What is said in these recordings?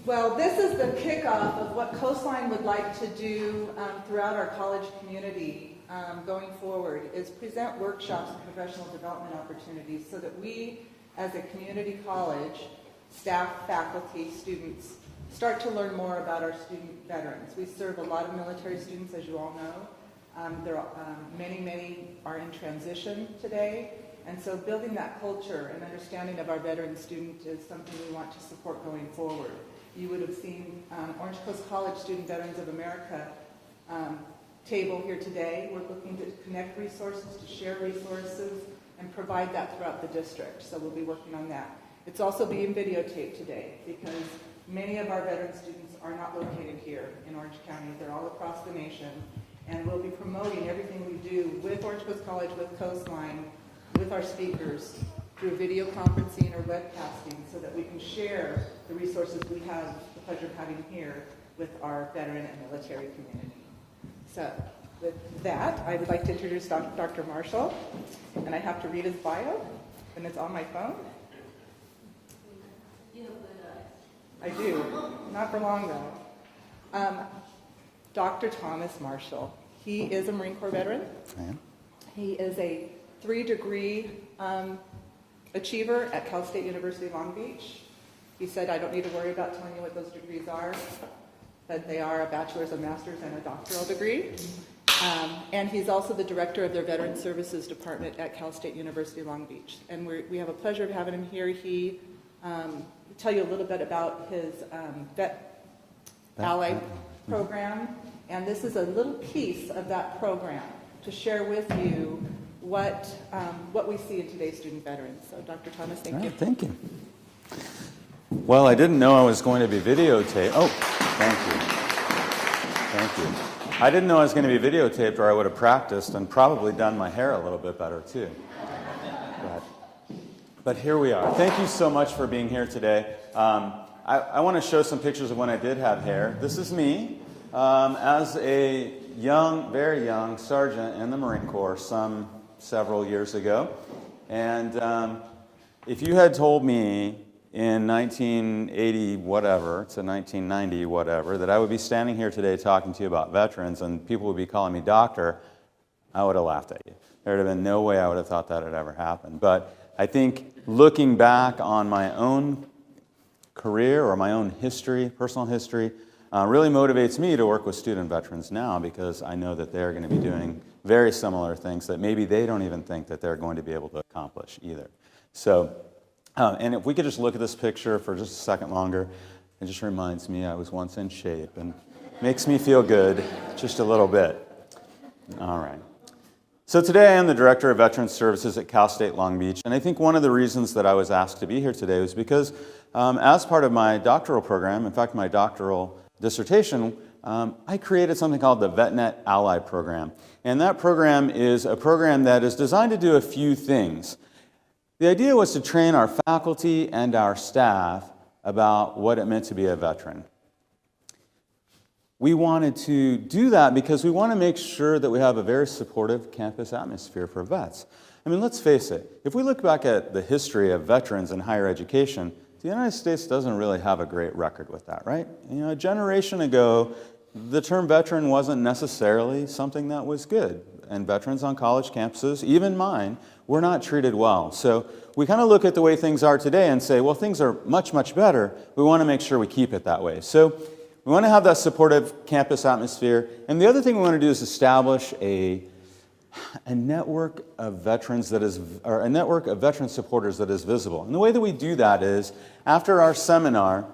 Well, this is the kickoff of what Coastline would like to do throughout our college community going forward, is present workshops and professional development opportunities so that we, as a community college, staff, faculty, students, start to learn more about our student veterans. We serve a lot of military students, as you all know. Many are in transition today, and so building that culture and understanding of our veteran student is something we want to support going forward. You would have seen Orange Coast College Student Veterans of America table here today. We're looking to connect resources, to share resources, and provide that throughout the district. So we'll be working on that. It's also being videotaped today because many of our veteran students are not located here in Orange County. They're all across the nation. And we'll be promoting everything we do with Orange Coast College, with Coastline, with our speakers, through video conferencing or webcasting so that we can share the resources we have the pleasure of having here with our veteran and military community. So with that, I would like to introduce Dr. Marshall, and I have to read his bio, and it's on my phone. You have good eyes. I do, not for long though. Dr. Thomas Marshall. He is a Marine Corps veteran. He is a 3-degree achiever at Cal State University Long Beach. He said, I don't need to worry about telling you what those degrees are, but they are a bachelor's, a master's, and a doctoral degree. And he's also the director of their Veteran Services Department at Cal State University Long Beach. And we have a pleasure of having him here. He will tell you a little bit about his Vet Ally program. And this is a little piece of that program to share with you what we see in today's student veterans. So Dr. Thomas, thank you. Thank you. Well, I didn't know I was going to be videotaped. Oh, thank you. Thank you. I didn't know I was going to be videotaped, or I would have practiced and probably done my hair a little bit better too. But here we are. Thank you so much for being here today. I want to show some pictures of when I did have hair. This is me as a very young sergeant in the Marine Corps several years ago. And if you had told me in 1980 whatever to 1990 whatever that I would be standing here today talking to you about veterans and people would be calling me doctor, I would have laughed at you. There would have been no way I would have thought that had ever happened. But I think looking back on my own career or my own history, personal history, really motivates me to work with student veterans now, because I know that they're going to be doing very similar things that maybe they don't even think that they're going to be able to accomplish either. So, and if we could just look at this picture for just a second longer, it just reminds me I was once in shape and makes me feel good just a little bit. All right. So today I am the Director of Veterans Services at Cal State Long Beach, and I think one of the reasons that I was asked to be here today was because as part of my doctoral program, in fact my doctoral dissertation, I created something called the VetNet Ally Program. And that program is a program that is designed to do a few things. The idea was to train our faculty and our staff about what it meant to be a veteran. We wanted to do that because we want to make sure that we have a very supportive campus atmosphere for vets. I mean, let's face it, if we look back at the history of veterans in higher education, the United States doesn't really have a great record with that, right? You know, a generation ago, the term veteran wasn't necessarily something that was good. And veterans on college campuses, even mine, were not treated well. So we kind of look at the way things are today and say, well, things are much, much better. We want to make sure we keep it that way. So we want to have that supportive campus atmosphere. And the other thing we want to do is establish a network of veterans that is, or a network of veteran supporters that is visible. And the way that we do that is, after our seminar,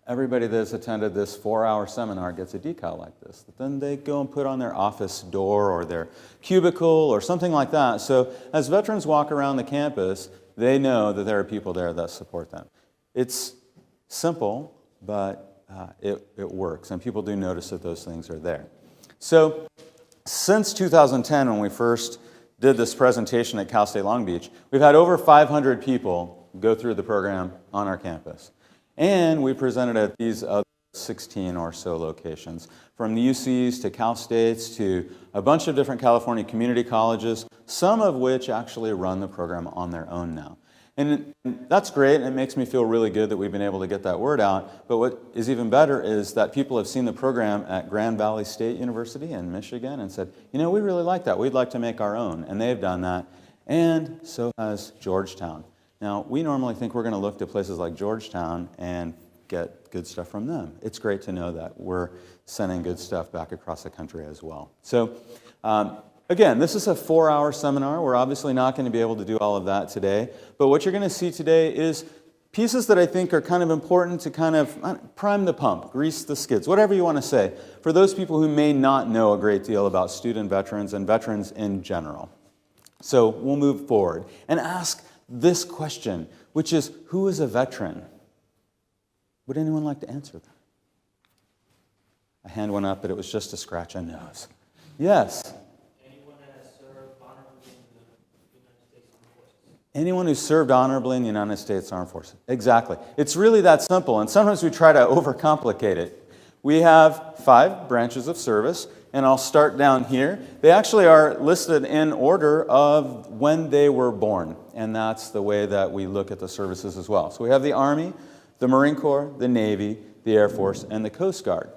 everybody that has attended this 4-hour seminar gets a decal like this. Then they go and put on their office door or their cubicle or something like that. So as veterans walk around the campus, they know that there are people there that support them. It's simple, but it works, and people do notice that those things are there. So since 2010, when we first did this presentation at Cal State Long Beach, we've had over 500 people go through the program on our campus. And we presented at these other 16 or so locations, from the UCs to Cal States to a bunch of different California community colleges, some of which actually run the program on their own now. And that's great, and it makes me feel really good that we've been able to get that word out. But what is even better is that people have seen the program at Grand Valley State University in Michigan and said, you know, we really like that. We'd like to make our own. And they've done that. And so has Georgetown. Now, we normally think we're going to look to places like Georgetown and get good stuff from them. It's great to know that we're sending good stuff back across the country as well. So, again, this is a 4-hour seminar. We're obviously not going to be able to do all of that today. But what you're going to see today is pieces that I think are kind of important to kind of prime the pump, grease the skids, whatever you want to say, for those people who may not know a great deal about student veterans and veterans in general. So we'll move forward and ask this question, which is, who is a veteran? Would anyone like to answer that? A hand went up, but it was just a scratch on nose. Yes? Anyone that has served honorably in the United States Armed Forces. Anyone who served honorably in the United States Armed Forces. Exactly. It's really that simple, and sometimes we try to overcomplicate it. We have 5 branches of service, and I'll start down here. They actually are listed in order of when they were born, and that's the way that we look at the services as well. So we have the Army, the Marine Corps, the Navy, the Air Force, and the Coast Guard.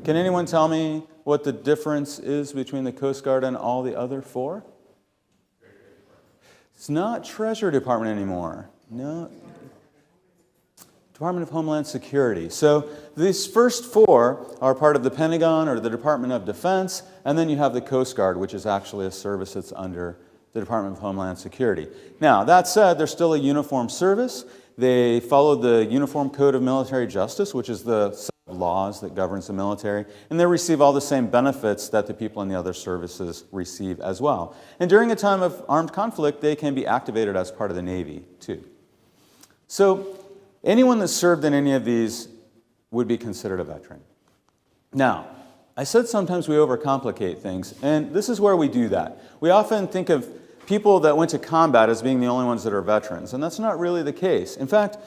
Can anyone tell me what the difference is between the Coast Guard and all the other 4? It's not Treasury Department anymore. No. Department of Homeland Security. So these first 4 are part of the Pentagon or the Department of Defense, and then you have the Coast Guard, which is actually a service that's under the Department of Homeland Security. Now, that said, they're still a uniformed service. They follow the Uniform Code of Military Justice, which is the set of laws that governs the military, and they receive all the same benefits that the people in the other services receive as well. And during a time of armed conflict, they can be activated as part of the Navy, too. So anyone that served in any of these would be considered a veteran. Now, I said sometimes we overcomplicate things, and this is where we do that. We often think of people that went to combat as being the only ones that are veterans, and that's not really the case. In fact,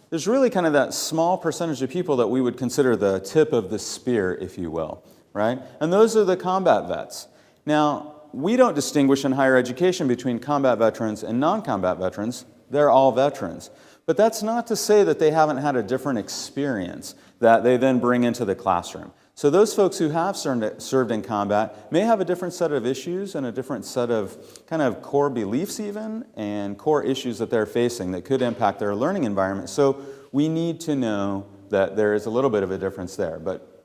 there's really kind of that small percentage of people that we would consider the tip of the spear, if you will, right? And those are the combat vets. Now, we don't distinguish in higher education between combat veterans and non-combat veterans. They're all veterans. But that's not to say that they haven't had a different experience that they then bring into the classroom. So those folks who have served in combat may have a different set of issues and a different set of kind of core beliefs even, and core issues that they're facing that could impact their learning environment. So we need to know that there is a little bit of a difference there. But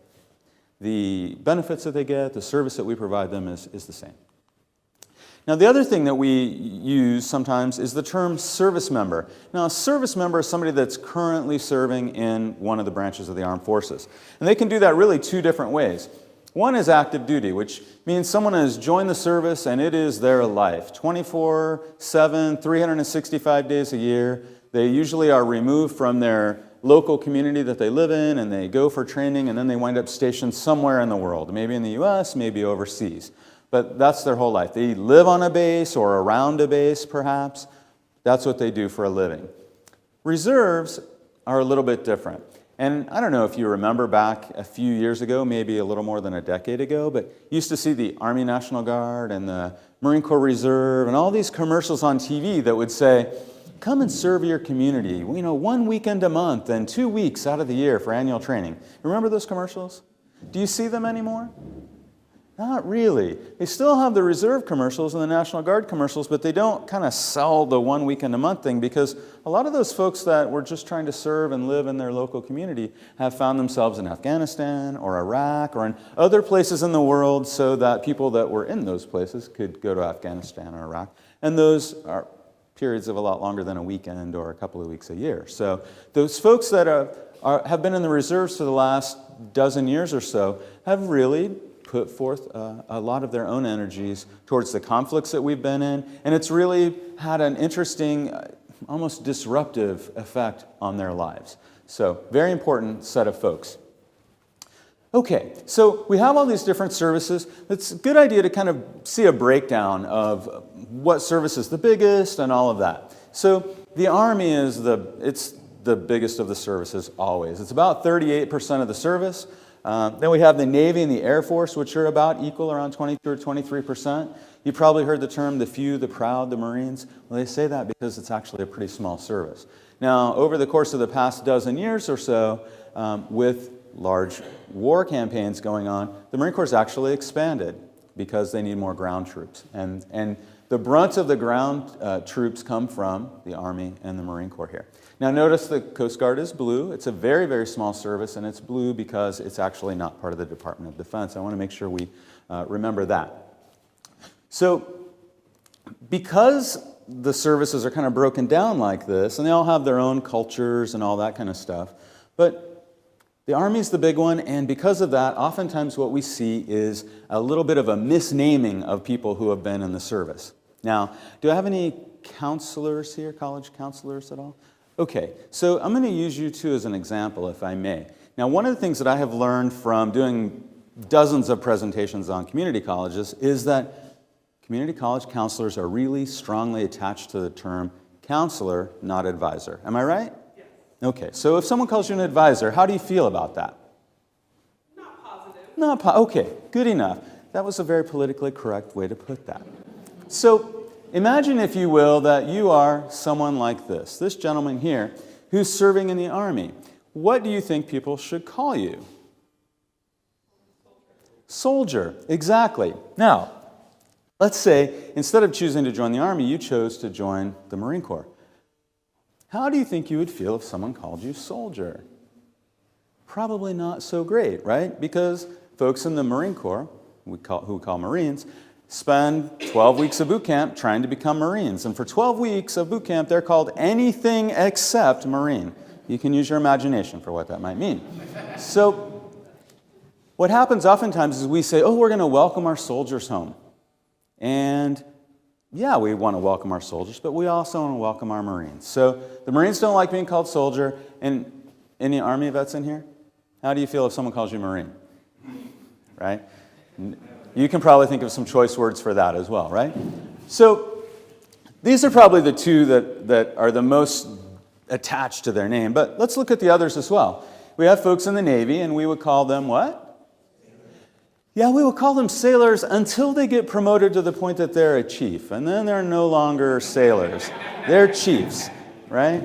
the benefits that they get, the service that we provide them is the same. Now, the other thing that we use sometimes is the term service member. Now, a service member is somebody that's currently serving in one of the branches of the armed forces. And they can do that really 2 different ways. One is active duty, which means someone has joined the service and it is their life. 24/7, 365 days a year. They usually are removed from their local community that they live in, and they go for training, and then they wind up stationed somewhere in the world, maybe in the U.S., maybe overseas. But that's their whole life. They live on a base or around a base, perhaps. That's what they do for a living. Reserves are a little bit different. And I don't know if you remember back a few years ago, maybe a little more than a decade ago, but you used to see the Army National Guard and the Marine Corps Reserve and all these commercials on TV that would say, come and serve your community, 1 weekend a month and 2 weeks out of the year for annual training. Remember those commercials? Do you see them anymore? Not really. They still have the reserve commercials and the National Guard commercials, but they don't kind of sell the 1 weekend a month thing, because a lot of those folks that were just trying to serve and live in their local community have found themselves in Afghanistan or Iraq or in other places in the world, so that people that were in those places could go to Afghanistan or Iraq. And those are periods of a lot longer than a weekend or a couple of weeks a year. So those folks that have been in the reserves for the last dozen years or so have really put forth a lot of their own energies towards the conflicts that we've been in, and it's really had an interesting, almost disruptive effect on their lives. So, very important set of folks. Okay, so we have all these different services. It's a good idea to kind of see a breakdown of what service is the biggest and all of that. So, the Army is the biggest of the services always. It's about 38% of the service. Then we have the Navy and the Air Force, which are about equal, around 22 or 23%. You probably heard the term the few, the proud, the Marines. Well, they say that because it's actually a pretty small service. Now, over the course of the past dozen years or so, with large war campaigns going on, the Marine Corps has actually expanded because they need more ground troops. And the brunt of the ground troops come from the Army and the Marine Corps here. Now notice the Coast Guard is blue. It's a very, very small service, and it's blue because it's actually not part of the Department of Defense. I want to make sure we remember that. So because the services are kind of broken down like this, and they all have their own cultures and all that kind of stuff, but the Army's the big one, and because of that, oftentimes what we see is a little bit of a misnaming of people who have been in the service. Now, do I have any counselors here, college counselors at all? Okay, so I'm going to use you two as an example, if I may. Now, one of the things that I have learned from doing dozens of presentations on community colleges is that community college counselors are really strongly attached to the term counselor, not advisor. Am I right? Yes. Okay, so if someone calls you an advisor, how do you feel about that? Not positive. Okay, good enough. That was a very politically correct way to put that. So imagine, if you will, that you are someone like this gentleman here, who's serving in the Army. What do you think people should call you? Soldier, exactly. Now, let's say instead of choosing to join the Army, you chose to join the Marine Corps. How do you think you would feel if someone called you soldier? Probably not so great, right? Because folks in the Marine Corps, who we call Marines, spend 12 weeks of boot camp trying to become Marines. And for 12 weeks of boot camp, they're called anything except Marine. You can use your imagination for what that might mean. So what happens oftentimes is we say, oh, we're going to welcome our soldiers home. And yeah, we want to welcome our soldiers, but we also want to welcome our Marines. So the Marines don't like being called soldier. And any Army vets in here? How do you feel if someone calls you Marine? Right? You can probably think of some choice words for that as well, right? So these are probably the two that are the most attached to their name. But let's look at the others as well. We have folks in the Navy, and we would call them what? Yeah, we will call them sailors until they get promoted to the point that they're a chief. And then they're no longer sailors. They're chiefs, right?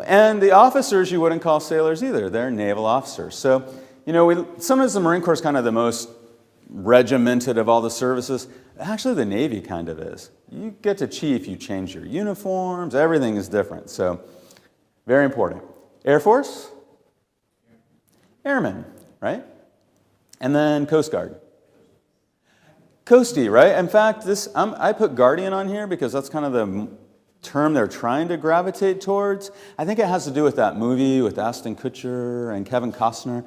And the officers you wouldn't call sailors either. They're naval officers. So, sometimes the Marine Corps is kind of the most regimented of all the services. Actually, the Navy kind of is. You get to chief, you change your uniforms, everything is different. So, very important. Air Force? Airmen, right? And then Coast Guard. Coastie, right? In fact, I put Guardian on here because that's kind of the term they're trying to gravitate towards. I think it has to do with that movie with Ashton Kutcher and Kevin Costner.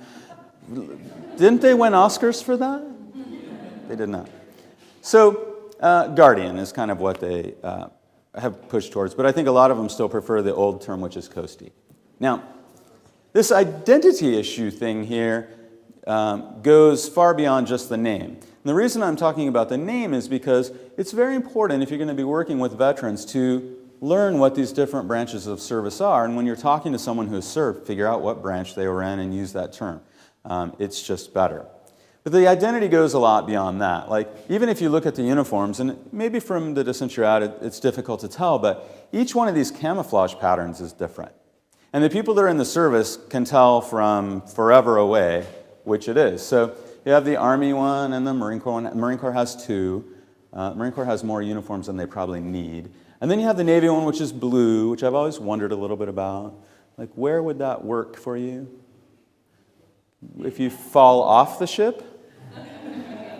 Didn't they win Oscars for that? They did not. So Guardian is kind of what they have pushed towards, but I think a lot of them still prefer the old term, which is Coastie. Now, this identity issue thing here goes far beyond just the name. And the reason I'm talking about the name is because it's very important if you're going to be working with veterans to learn what these different branches of service are. And when you're talking to someone who has served, figure out what branch they were in and use that term. It's just better. But the identity goes a lot beyond that. Like, even if you look at the uniforms, and maybe from the distance you're at, it's difficult to tell, but each one of these camouflage patterns is different. And the people that are in the service can tell from forever away which it is. So you have the Army one and the Marine Corps one. The Marine Corps has two. The Marine Corps has more uniforms than they probably need. And then you have the Navy one, which is blue, which I've always wondered a little bit about. Like, where would that work for you? If you fall off the ship?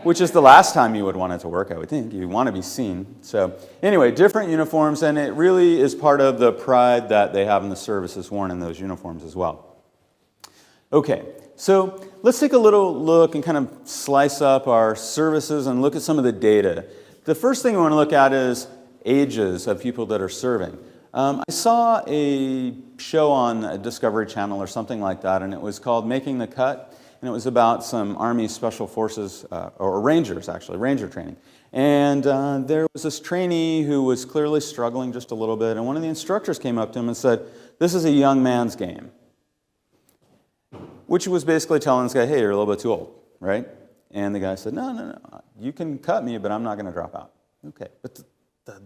Which is the last time you would want it to work, I would think. You want to be seen. So anyway, different uniforms, and it really is part of the pride that they have in the service is worn in those uniforms as well. Okay, so let's take a little look and kind of slice up our services and look at some of the data. The first thing we want to look at is ages of people that are serving. I saw a show on Discovery Channel or something like that, and it was called Making the Cut. And it was about some Army Special Forces, or Rangers actually, Ranger training. And there was this trainee who was clearly struggling just a little bit, and one of the instructors came up to him and said, "This is a young man's game." which was basically telling this guy, hey, you're a little bit too old, right? And the guy said, no, you can cut me, but I'm not going to drop out. Okay, but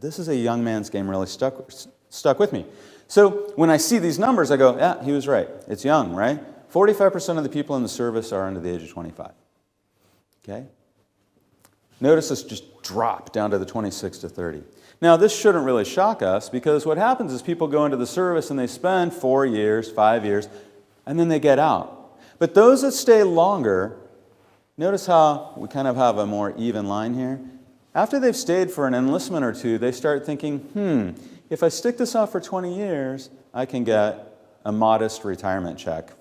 this is a young man's game, really stuck with me. So when I see these numbers, I go, yeah, he was right. It's young, right? 45% of the people in the service are under the age of 25. Okay? Notice this just dropped down to the 26 to 30. Now, this shouldn't really shock us because what happens is people go into the service and they spend 4 years, 5 years, and then they get out. But those that stay longer, notice how we kind of have a more even line here. After they've stayed for an enlistment or two, they start thinking, if I stick this out for 20 years, I can get a modest retirement check.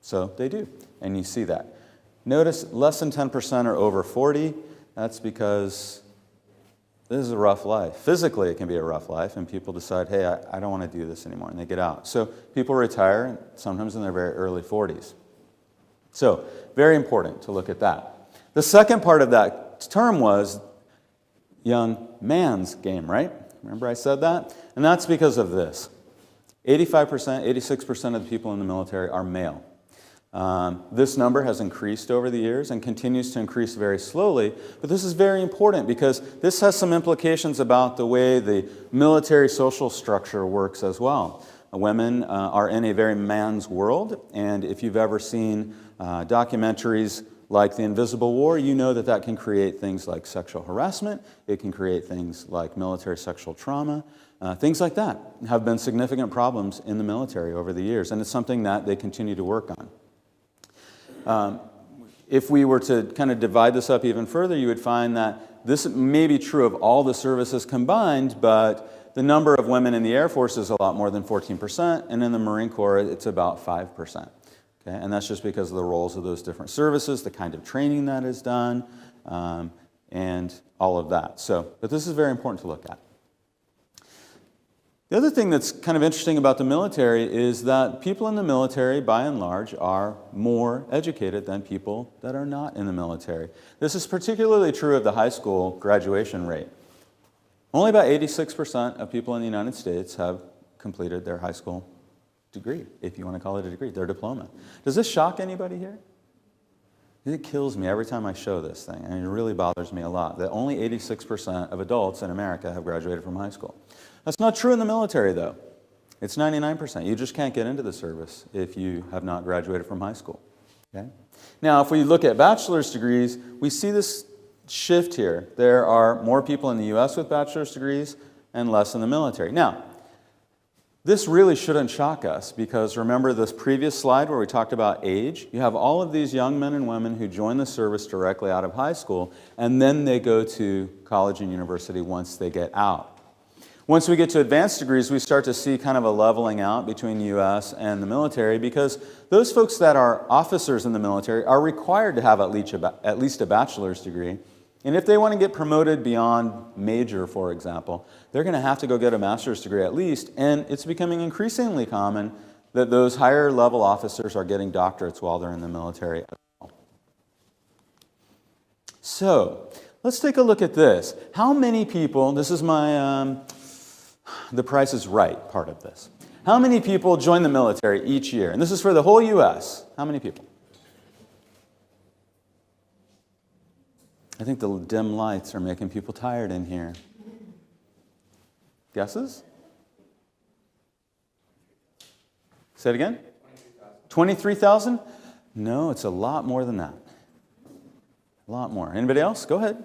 So they do, and you see that. Notice less than 10% are over 40. That's because this is a rough life. Physically, it can be a rough life, and people decide, hey, I don't want to do this anymore, and they get out. So people retire, sometimes in their very early 40s. So very important to look at that. The second part of that term was young man's game, right? Remember I said that? And that's because of this. 85%, 86% of the people in the military are male. This number has increased over the years and continues to increase very slowly, but this is very important because this has some implications about the way the military social structure works as well. Women are in a very man's world, and if you've ever seen documentaries like The Invisible War, you know that that can create things like sexual harassment, it can create things like military sexual trauma, things like that have been significant problems in the military over the years, and it's something that they continue to work on. If we were to kind of divide this up even further, you would find that this may be true of all the services combined, but the number of women in the Air Force is a lot more than 14%, and in the Marine Corps it's about 5%. Okay? And that's just because of the roles of those different services, the kind of training that is done, and all of that. But this is very important to look at. The other thing that's kind of interesting about the military is that people in the military, by and large, are more educated than people that are not in the military. This is particularly true of the high school graduation rate. Only about 86% of people in the United States have completed their high school degree, if you want to call it a degree, their diploma. Does this shock anybody here? It kills me every time I show this thing, and it really bothers me a lot, that only 86% of adults in America have graduated from high school. That's not true in the military, though. It's 99%. You just can't get into the service if you have not graduated from high school. Okay? Now, if we look at bachelor's degrees, we see this shift here. There are more people in the U.S. with bachelor's degrees and less in the military. Now, this really shouldn't shock us because remember this previous slide where we talked about age? You have all of these young men and women who join the service directly out of high school, and then they go to college and university once they get out. Once we get to advanced degrees, we start to see kind of a leveling out between the U.S. and the military because those folks that are officers in the military are required to have at least a bachelor's degree. And if they want to get promoted beyond major, for example, they're going to have to go get a master's degree at least. And it's becoming increasingly common that those higher level officers are getting doctorates while they're in the military as well. So let's take a look at this. How many people, this is my The Price is Right part of this. How many people join the military each year? And this is for the whole U.S. How many people? I think the dim lights are making people tired in here. Guesses? Say it again? 23,000? No, it's a lot more than that. A lot more. Anybody else? Go ahead.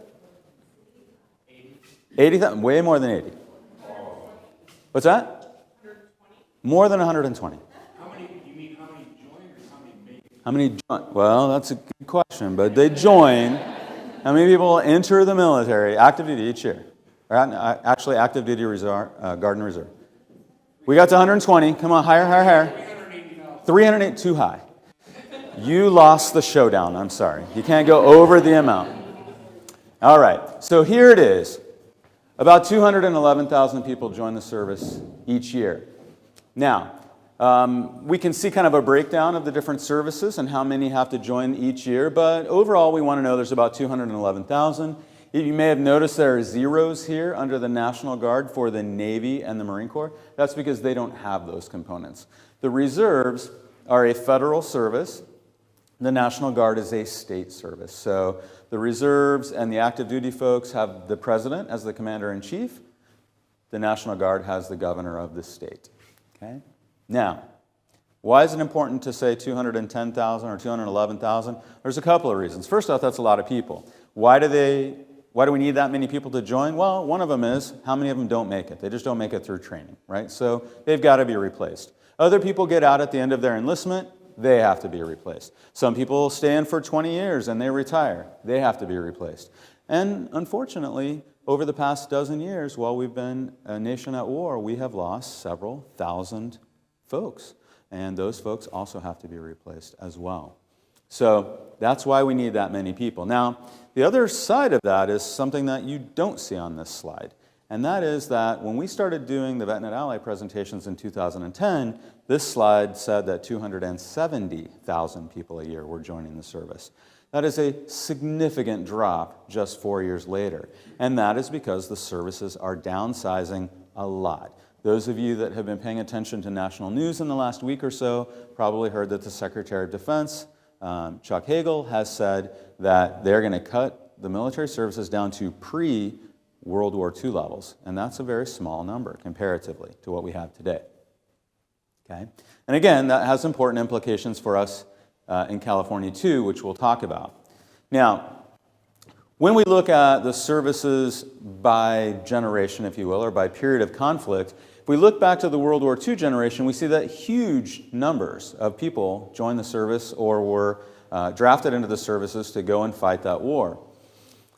80,000? Way more than 80. What's that? 120. More than 120. How many join or how many make it? How many join? Well, that's a good question, but they join. How many people enter the military, active duty each year? Or actually, active duty reserve, Guard and Reserve. We got to 120. Come on, higher, higher, higher. 308, too high. You lost the showdown. I'm sorry. You can't go over the amount. All right, so here it is. About 211,000 people join the service each year. Now, we can see kind of a breakdown of the different services and how many have to join each year, but overall we want to know there's about 211,000. You may have noticed there are zeros here under the National Guard for the Navy and the Marine Corps. That's because they don't have those components. The reserves are a federal service. The National Guard is a state service. So the reserves and the active duty folks have the president as the commander-in-chief. The National Guard has the governor of the state. Okay? Now, why is it important to say 210,000 or 211,000? There's a couple of reasons. First off, that's a lot of people. Why do we need that many people to join? Well, one of them is how many of them don't make it? They just don't make it through training, right? So they've got to be replaced. Other people get out at the end of their enlistment. They have to be replaced. Some people stay in for 20 years and they retire. They have to be replaced. And unfortunately, over the past dozen years, while we've been a nation at war, we have lost several thousand folks. And those folks also have to be replaced as well. So that's why we need that many people. Now, the other side of that is something that you don't see on this slide. And that is that when we started doing the VetNet Ally presentations in 2010, this slide said that 270,000 people a year were joining the service. That is a significant drop just 4 years later. And that is because the services are downsizing a lot. Those of you that have been paying attention to national news in the last week or so probably heard that the Secretary of Defense, Chuck Hagel, has said that they're going to cut the military services down to pre-World War II levels. And that's a very small number comparatively to what we have today. Okay? And again, that has important implications for us in California too, which we'll talk about. Now, when we look at the services by generation, if you will, or by period of conflict, if we look back to the World War II generation, we see that huge numbers of people joined the service or were drafted into the services to go and fight that war.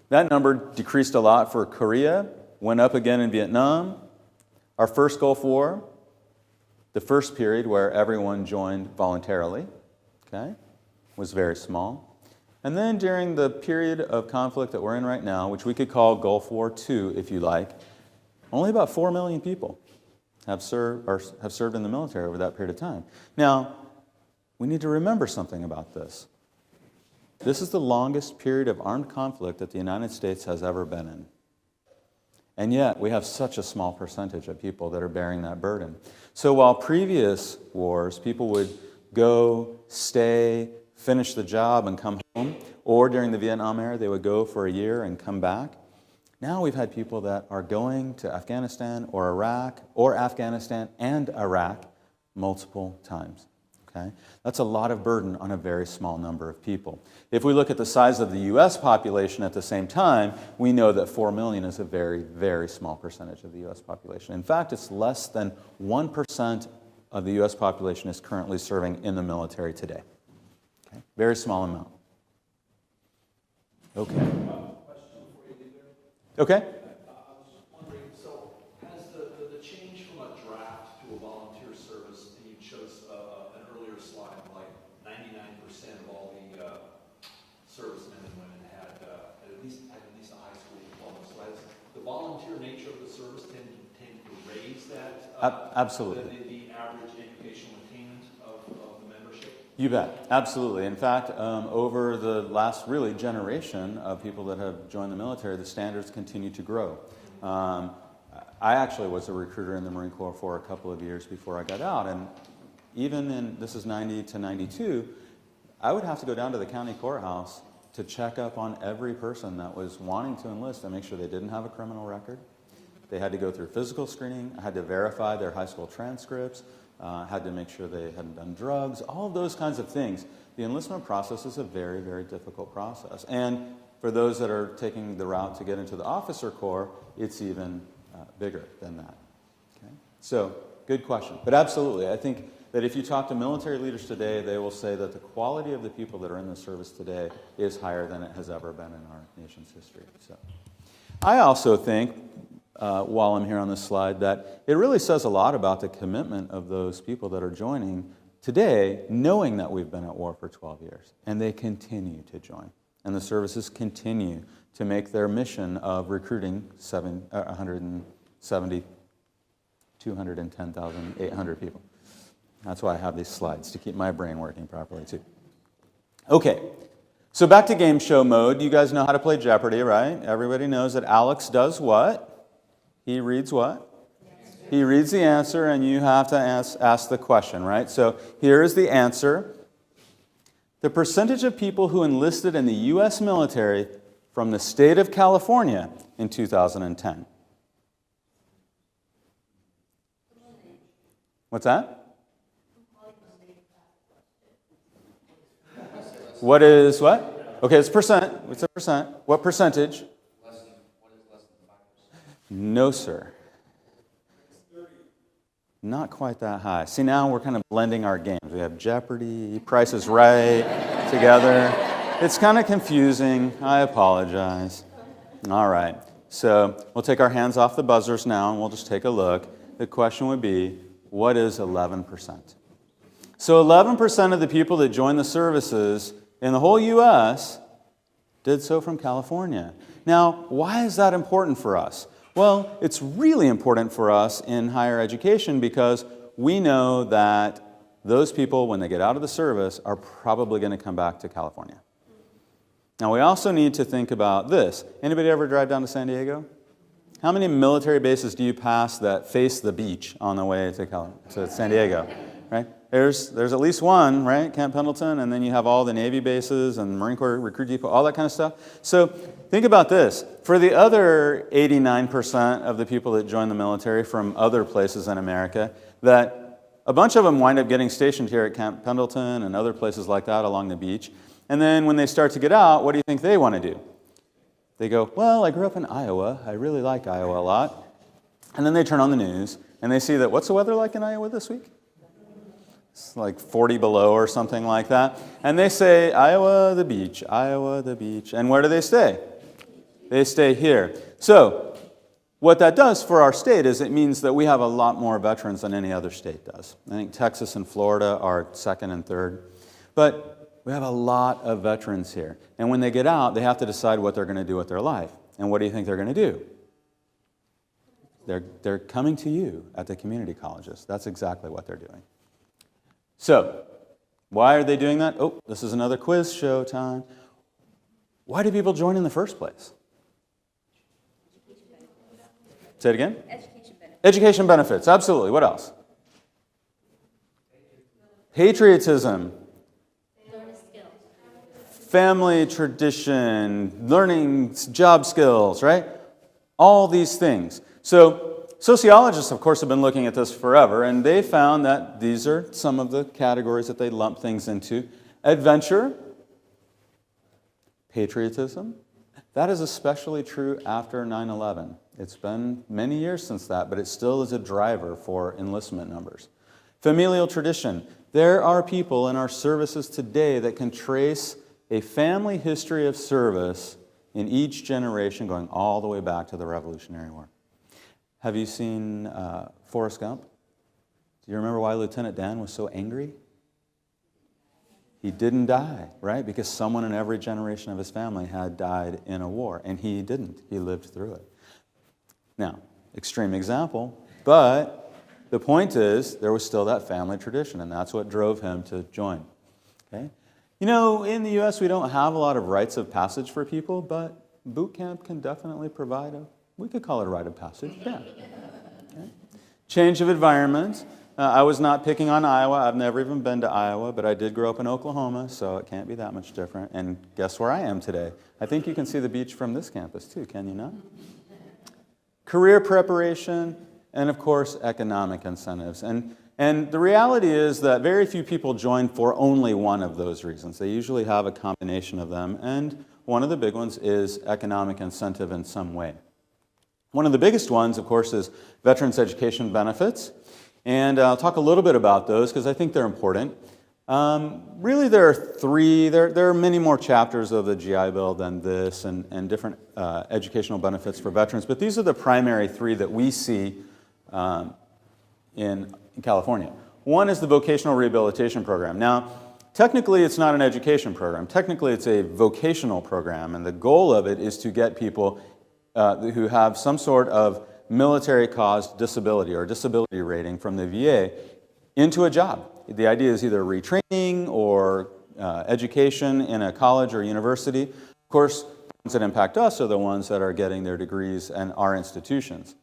That number decreased a lot for Korea, went up again in Vietnam. Our first Gulf War, the first period where everyone joined voluntarily, okay, was very small. And then during the period of conflict that we're in right now, which we could call Gulf War II, if you like, only about 4 million people have served in the military over that period of time. Now, we need to remember something about this. This is the longest period of armed conflict that the United States has ever been in. And yet, we have such a small percentage of people that are bearing that burden. So while previous wars, people would go, stay, finish the job and come home, or during the Vietnam era, they would go for a year and come back. Now we've had people that are going to Afghanistan or Iraq, or Afghanistan and Iraq multiple times. Okay? That's a lot of burden on a very small number of people. If we look at the size of the U.S. population at the same time, we know that 4 million is a very, very small percentage of the U.S. population. In fact, it's less than 1% of the U.S. population is currently serving in the military today. Okay? Very small amount. Okay. Question for you, leader. Okay. I was just wondering, so has the change from a draft to a volunteer service, and you chose an earlier slide, like 99% of all the servicemen and women had at least a high school diploma. So has the volunteer nature of the service tend to raise that? Absolutely. The average educational attainment of the membership? You bet. Absolutely. In fact, over the last really generation of people that have joined the military, the standards continue to grow. I actually was a recruiter in the Marine Corps for a couple of years before I got out, and even in, this is 90 to 92, I would have to go down to the county courthouse to check up on every person that was wanting to enlist and make sure they didn't have a criminal record. They had to go through physical screening. I had to verify their high school transcripts. Had to make sure they hadn't done drugs, all of those kinds of things. The enlistment process is a very, very difficult process. And for those that are taking the route to get into the officer corps, it's even bigger than that. Okay? So, good question. But absolutely, I think that if you talk to military leaders today, they will say that the quality of the people that are in the service today is higher than it has ever been in our nation's history. So, I also think, while I'm here on this slide, that it really says a lot about the commitment of those people that are joining today, knowing that we've been at war for 12 years, and they continue to join. And the services continue to make their mission of recruiting 210,800 people. That's why I have these slides, to keep my brain working properly, too. Okay. So back to game show mode. You guys know how to play Jeopardy, right? Everybody knows that Alex does what? He reads what? He reads the answer, and you have to ask the question, right? So here is the answer. The percentage of people who enlisted in the U.S. military from the state of California in 2010. What's that? What is what? Okay, it's percent. What's a percent? What percentage? What is less than 5%? No, sir. Not quite that high. See, now we're kind of blending our games. We have Jeopardy, Price is Right together. It's kind of confusing. I apologize. All right. So we'll take our hands off the buzzers now, and we'll just take a look. The question would be, what is 11%? So 11% of the people that joined the services in the whole U.S. did so from California. Now, why is that important for us? Well, it's really important for us in higher education because we know that those people, when they get out of the service, are probably going to come back to California. Now, we also need to think about this. Anybody ever drive down to San Diego? How many military bases do you pass that face the beach on the way to San Diego? Right? There's at least one, right? Camp Pendleton, and then you have all the Navy bases and Marine Corps Recruit Depot, all that kind of stuff. So think about this. For the other 89% of the people that join the military from other places in America, that a bunch of them wind up getting stationed here at Camp Pendleton and other places like that along the beach. And then when they start to get out, what do you think they want to do? They go, well, I grew up in Iowa. I really like Iowa a lot. And then they turn on the news, and they see that, what's the weather like in Iowa this week? It's like 40 below or something like that. And they say, Iowa, the beach, Iowa, the beach. And where do they stay? They stay here. So what that does for our state is it means that we have a lot more veterans than any other state does. I think Texas and Florida are second and third. But we have a lot of veterans here. And when they get out, they have to decide what they're going to do with their life. And what do you think they're going to do? They're coming to you at the community colleges. That's exactly what they're doing. So, why are they doing that? Oh, this is another quiz show time. Why do people join in the first place? Say it again? Education benefits. Education benefits, absolutely. What else? Patriotism. Learning skills. Family tradition, learning job skills, right? All these things. So sociologists, of course, have been looking at this forever, and they found that these are some of the categories that they lump things into. Adventure, patriotism. That is especially true after 9/11. It's been many years since that, but it still is a driver for enlistment numbers. Familial tradition. There are people in our services today that can trace a family history of service in each generation going all the way back to the Revolutionary War. Have you seen Forrest Gump? Do you remember why Lieutenant Dan was so angry? He didn't die, right? Because someone in every generation of his family had died in a war, and he didn't. He lived through it. Now, extreme example, but the point is there was still that family tradition, and that's what drove him to join. Okay? You know, in the U.S., we don't have a lot of rites of passage for people, but boot camp can definitely provide we could call it a rite of passage, yeah. Okay. Change of environment. I was not picking on Iowa. I've never even been to Iowa, but I did grow up in Oklahoma, so it can't be that much different. And guess where I am today? I think you can see the beach from this campus too, can you not? Career preparation, and of course, economic incentives. And the reality is that very few people join for only one of those reasons. They usually have a combination of them, and one of the big ones is economic incentive in some way. One of the biggest ones, of course, is veterans education benefits. And I'll talk a little bit about those because I think they're important. Really, there are three. There are many more chapters of the GI Bill than this and different educational benefits for veterans. But these are the primary three that we see in California. One is the vocational rehabilitation program. Now, technically, it's not an education program. Technically, it's a vocational program. And the goal of it is to get people who have some sort of military-caused disability or disability rating from the VA into a job. The idea is either retraining or education in a college or university. Of course, the ones that impact us are the ones that are getting their degrees in our institutions.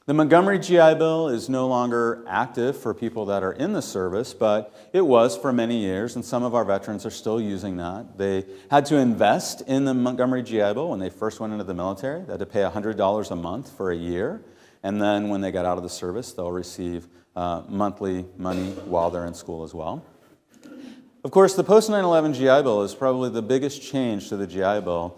The Montgomery GI Bill is no longer active for people that are in the service, but it was for many years, and some of our veterans are still using that. They had to invest in the Montgomery GI Bill when they first went into the military. They had to pay $100 a month for a year, and then when they got out of the service, they'll receive monthly money while they're in school as well. Of course, the post-9/11 GI Bill is probably the biggest change to the GI Bill,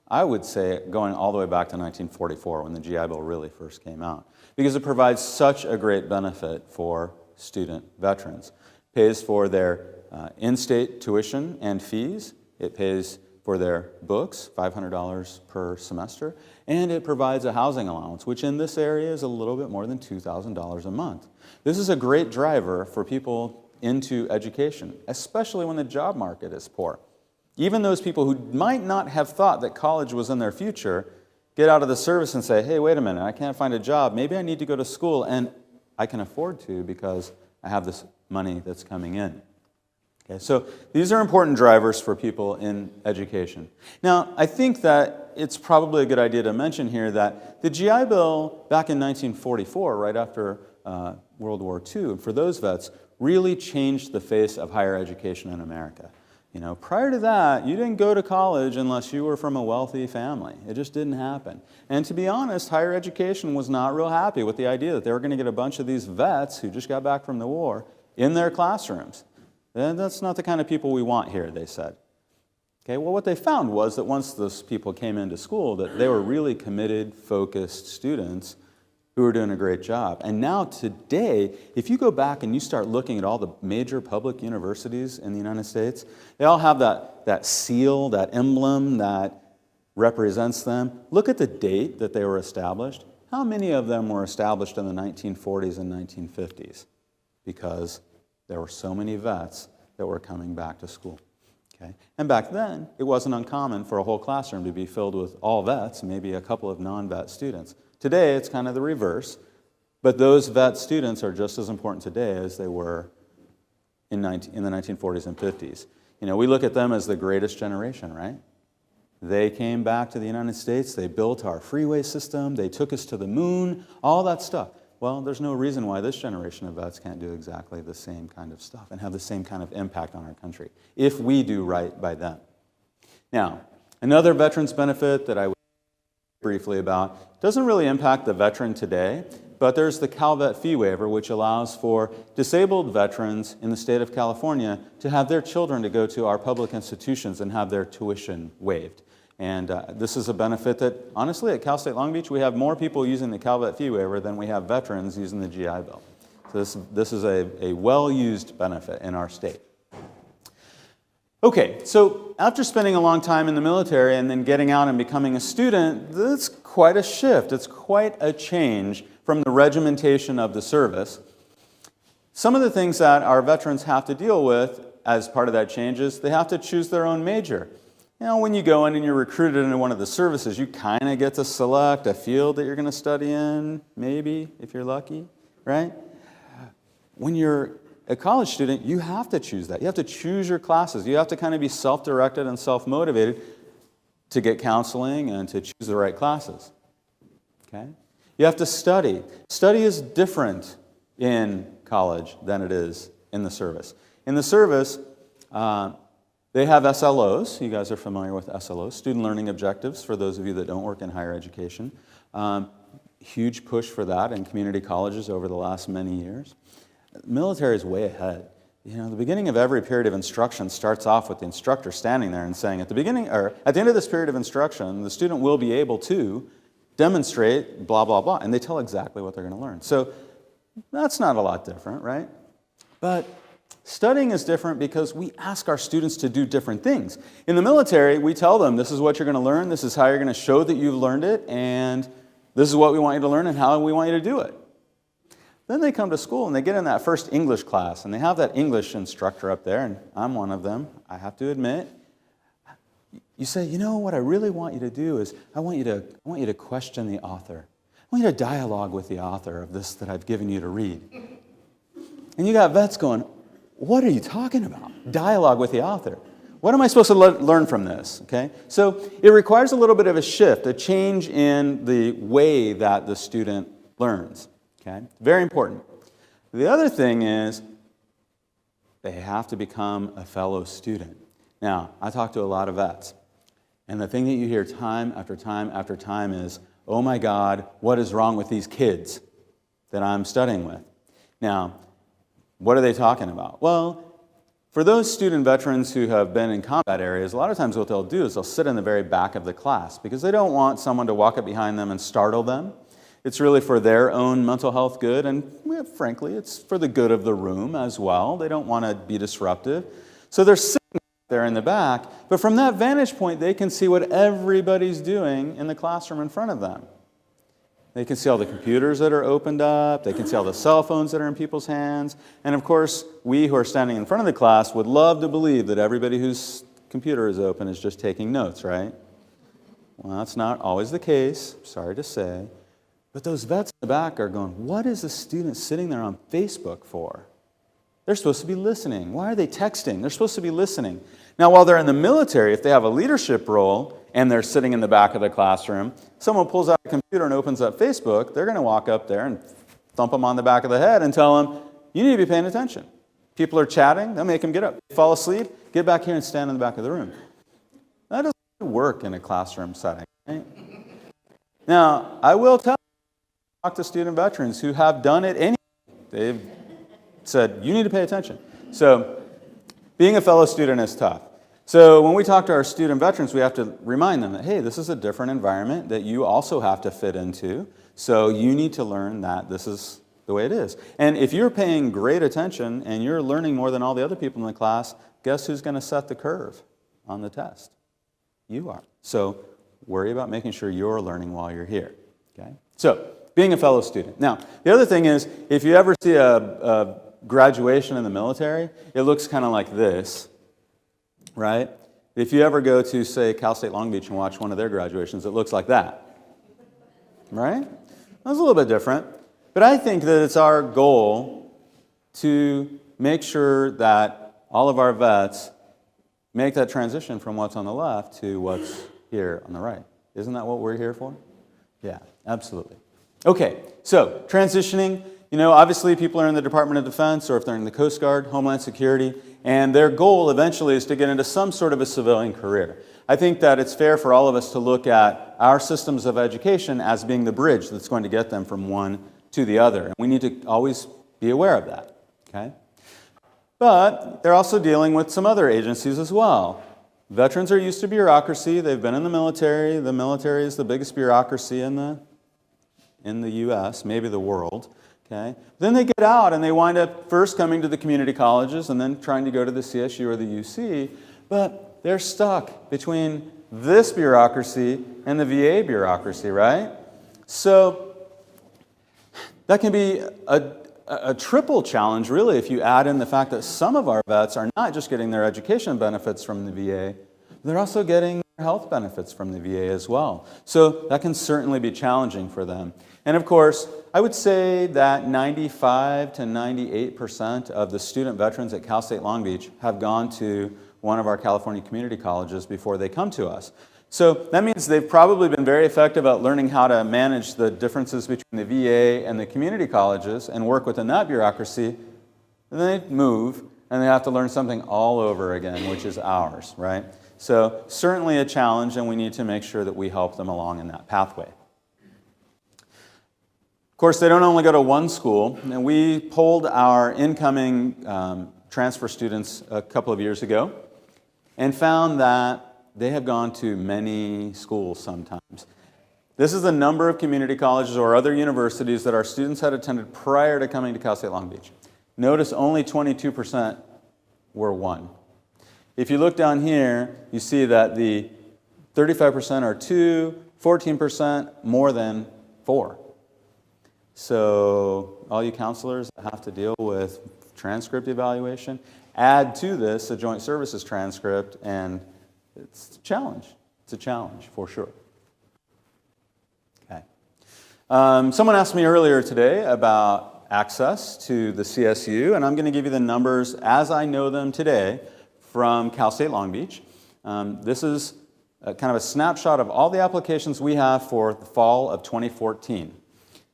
I would say, going all the way back to 1944 when the GI Bill really first came out, because it provides such a great benefit for student veterans. It pays for their in-state tuition and fees. It pays for their books, $500 per semester, and it provides a housing allowance, which in this area is a little bit more than $2,000 a month. This is a great driver for people into education, especially when the job market is poor. Even those people who might not have thought that college was in their future get out of the service and say, hey, wait a minute, I can't find a job. Maybe I need to go to school, and I can afford to because I have this money that's coming in. Okay, so these are important drivers for people in education. Now, I think that it's probably a good idea to mention here that the GI Bill back in 1944, right after World War II, for those vets, really changed the face of higher education in America. You know, prior to that, you didn't go to college unless you were from a wealthy family. It just didn't happen. And to be honest, higher education was not real happy with the idea that they were going to get a bunch of these vets who just got back from the war in their classrooms. And that's not the kind of people we want here, they said. Okay, well, what they found was that once those people came into school, that they were really committed, focused students who were doing a great job. And now today, if you go back and you start looking at all the major public universities in the United States, they all have that seal, that emblem that represents them. Look at the date that they were established. How many of them were established in the 1940s and 1950s? Because there were so many vets that were coming back to school. Okay? And back then, it wasn't uncommon for a whole classroom to be filled with all vets, maybe a couple of non-vet students. Today, it's kind of the reverse, but those vet students are just as important today as they were in the 1940s and 50s. You know, we look at them as the greatest generation, right? They came back to the United States, they built our freeway system, they took us to the moon, all that stuff. Well, there's no reason why this generation of vets can't do exactly the same kind of stuff and have the same kind of impact on our country, if we do right by them. Now, another veterans benefit that I would briefly about doesn't really impact the veteran today, but there's the CalVet fee waiver, which allows for disabled veterans in the state of California to have their children to go to our public institutions and have their tuition waived. And this is a benefit that, honestly, at Cal State Long Beach, we have more people using the CalVet fee waiver than we have veterans using the GI Bill. So this is a well-used benefit in our state. Okay, so after spending a long time in the military and then getting out and becoming a student, that's quite a shift. It's quite a change from the regimentation of the service. Some of the things that our veterans have to deal with as part of that change is they have to choose their own major. You know, when you go in and you're recruited into one of the services, you kind of get to select a field that you're going to study in, maybe, if you're lucky, right? When you're a college student, you have to choose that. You have to choose your classes. You have to kind of be self-directed and self-motivated to get counseling and to choose the right classes. Okay? You have to study. Study is different in college than it is in the service. In the service, they have SLOs. You guys are familiar with SLOs, student learning objectives, for those of you that don't work in higher education. Huge push for that in community colleges over the last many years. The military is way ahead. You know, the beginning of every period of instruction starts off with the instructor standing there and saying, at the beginning or at the end of this period of instruction, the student will be able to demonstrate blah, blah, blah, and they tell exactly what they're going to learn. So that's not a lot different, right? But studying is different because we ask our students to do different things. In the military, we tell them, this is what you're going to learn, this is how you're going to show that you've learned it, and this is what we want you to learn and how we want you to do it. Then they come to school and they get in that first English class and they have that English instructor up there, and I'm one of them, I have to admit. You say, you know, what I really want you to do is I want you to question the author. I want you to dialogue with the author of this that I've given you to read. And you got vets going, what are you talking about? Dialogue with the author. What am I supposed to learn from this? Okay? So it requires a little bit of a shift, a change in the way that the student learns. Okay? Very important. The other thing is they have to become a fellow student. Now, I talk to a lot of vets, and the thing that you hear time after time after time is, oh my God, what is wrong with these kids that I'm studying with? Now, what are they talking about? Well, for those student veterans who have been in combat areas, a lot of times what they'll do is they'll sit in the very back of the class because they don't want someone to walk up behind them and startle them. It's really for their own mental health good, and frankly, it's for the good of the room as well. They don't want to be disruptive. So they're sitting there in the back, but from that vantage point, they can see what everybody's doing in the classroom in front of them. They can see all the computers that are opened up. They can see all the cell phones that are in people's hands. And of course, we who are standing in front of the class would love to believe that everybody whose computer is open is just taking notes, right? Well, that's not always the case, sorry to say. But those vets in the back are going, what is the student sitting there on Facebook for? They're supposed to be listening. Why are they texting? They're supposed to be listening. Now, while they're in the military, if they have a leadership role and they're sitting in the back of the classroom, someone pulls out a computer and opens up Facebook, they're going to walk up there and thump them on the back of the head and tell them, you need to be paying attention. People are chatting, they'll make them get up. Fall asleep, get back here and stand in the back of the room. That doesn't work in a classroom setting, right? Now, I will tell you, talk to student veterans who have done it anyway. They've said, you need to pay attention. So, being a fellow student is tough. So when we talk to our student veterans, we have to remind them that, hey, this is a different environment that you also have to fit into. So you need to learn that this is the way it is. And if you're paying great attention and you're learning more than all the other people in the class, guess who's going to set the curve on the test? You are. So worry about making sure you're learning while you're here. Okay? So being a fellow student. Now, the other thing is, if you ever see a graduation in the military, it looks kind of like this. Right? If you ever go to, say, Cal State Long Beach and watch one of their graduations, it looks like that. Right? That's a little bit different. But I think that it's our goal to make sure that all of our vets make that transition from what's on the left to what's here on the right. Isn't that what we're here for? Yeah, absolutely. Okay, so transitioning. You know, obviously people are in the Department of Defense, or if they're in the Coast Guard, Homeland Security, and their goal eventually is to get into some sort of a civilian career. I think that it's fair for all of us to look at our systems of education as being the bridge that's going to get them from one to the other. And we need to always be aware of that. Okay? But they're also dealing with some other agencies as well. Veterans are used to bureaucracy. They've been in the military. The military is the biggest bureaucracy in the U.S., maybe the world. Okay. Then they get out and they wind up first coming to the community colleges and then trying to go to the CSU or the UC, but they're stuck between this bureaucracy and the VA bureaucracy, right? So that can be a triple challenge, really, if you add in the fact that some of our vets are not just getting their education benefits from the VA, they're also getting their health benefits from the VA as well. So that can certainly be challenging for them. And of course, I would say that 95 to 98% of the student veterans at Cal State Long Beach have gone to one of our California community colleges before they come to us. So that means they've probably been very effective at learning how to manage the differences between the VA and the community colleges and work within that bureaucracy. And then they move and they have to learn something all over again, which is ours, right? So certainly a challenge, and we need to make sure that we help them along in that pathway. Of course, they don't only go to one school, and we polled our incoming transfer students a couple of years ago and found that they have gone to many schools sometimes. This is the number of community colleges or other universities that our students had attended prior to coming to Cal State Long Beach. Notice only 22% were one. If you look down here, you see that the 35% are 2, 14% more than 4. So all you counselors that have to deal with transcript evaluation, add to this a joint services transcript, and it's a challenge. It's a challenge for sure. Okay. Someone asked me earlier today about access to the CSU, and I'm going to give you the numbers as I know them today from Cal State Long Beach. This is kind of a snapshot of all the applications we have for the fall of 2014.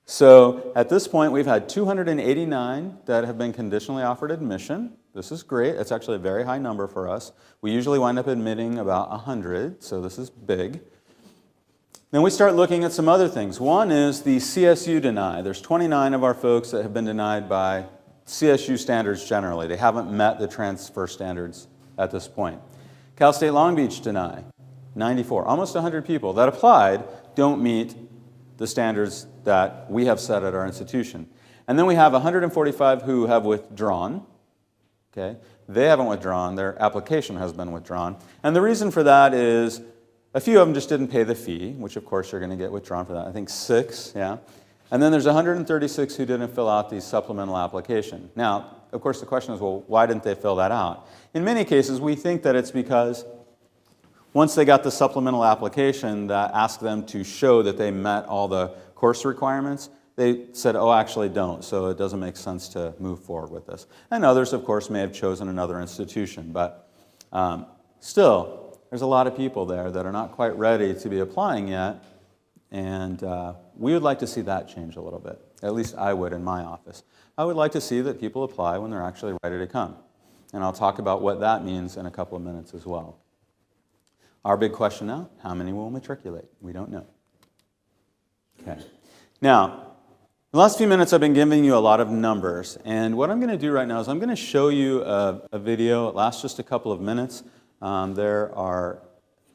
So at this point, we've had 289 that have been conditionally offered admission. This is great. It's actually a very high number for us. We usually wind up admitting about 100, so this is big. Then we start looking at some other things. One is the CSU deny. There's 29 of our folks that have been denied by CSU standards generally. They haven't met the transfer standards at this point. Cal State Long Beach deny, 94. Almost 100 people that applied don't meet the standards that we have set at our institution. And then we have 145 who have withdrawn. Okay? They haven't withdrawn. Their application has been withdrawn. And the reason for that is a few of them just didn't pay the fee, which of course you're going to get withdrawn for that. I think 6, yeah. And then there's 136 who didn't fill out the supplemental application. Now, of course, the question is, well, why didn't they fill that out? In many cases, we think that it's because once they got the supplemental application that asked them to show that they met all the course requirements, they said, oh, actually don't, so it doesn't make sense to move forward with this. And others, of course, may have chosen another institution, but still, there's a lot of people there that are not quite ready to be applying yet, and we would like to see that change a little bit. At least I would in my office. I would like to see that people apply when they're actually ready to come. And I'll talk about what that means in a couple of minutes as well. Our big question now, how many will matriculate? We don't know. Okay. Now, the last few minutes I've been giving you a lot of numbers, and what I'm going to do right now is I'm going to show you a video. It lasts just a couple of minutes. There are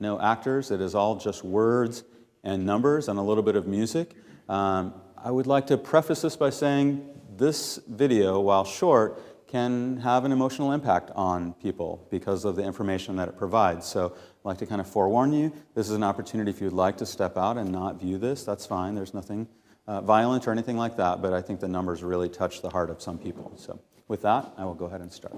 no actors. It is all just words and numbers and a little bit of music. I would like to preface this by saying this video, while short, can have an emotional impact on people because of the information that it provides. So I'd like to kind of forewarn you. This is an opportunity if you'd like to step out and not view this. That's fine. There's nothing violent or anything like that, but I think the numbers really touch the heart of some people. So with that, I will go ahead and start.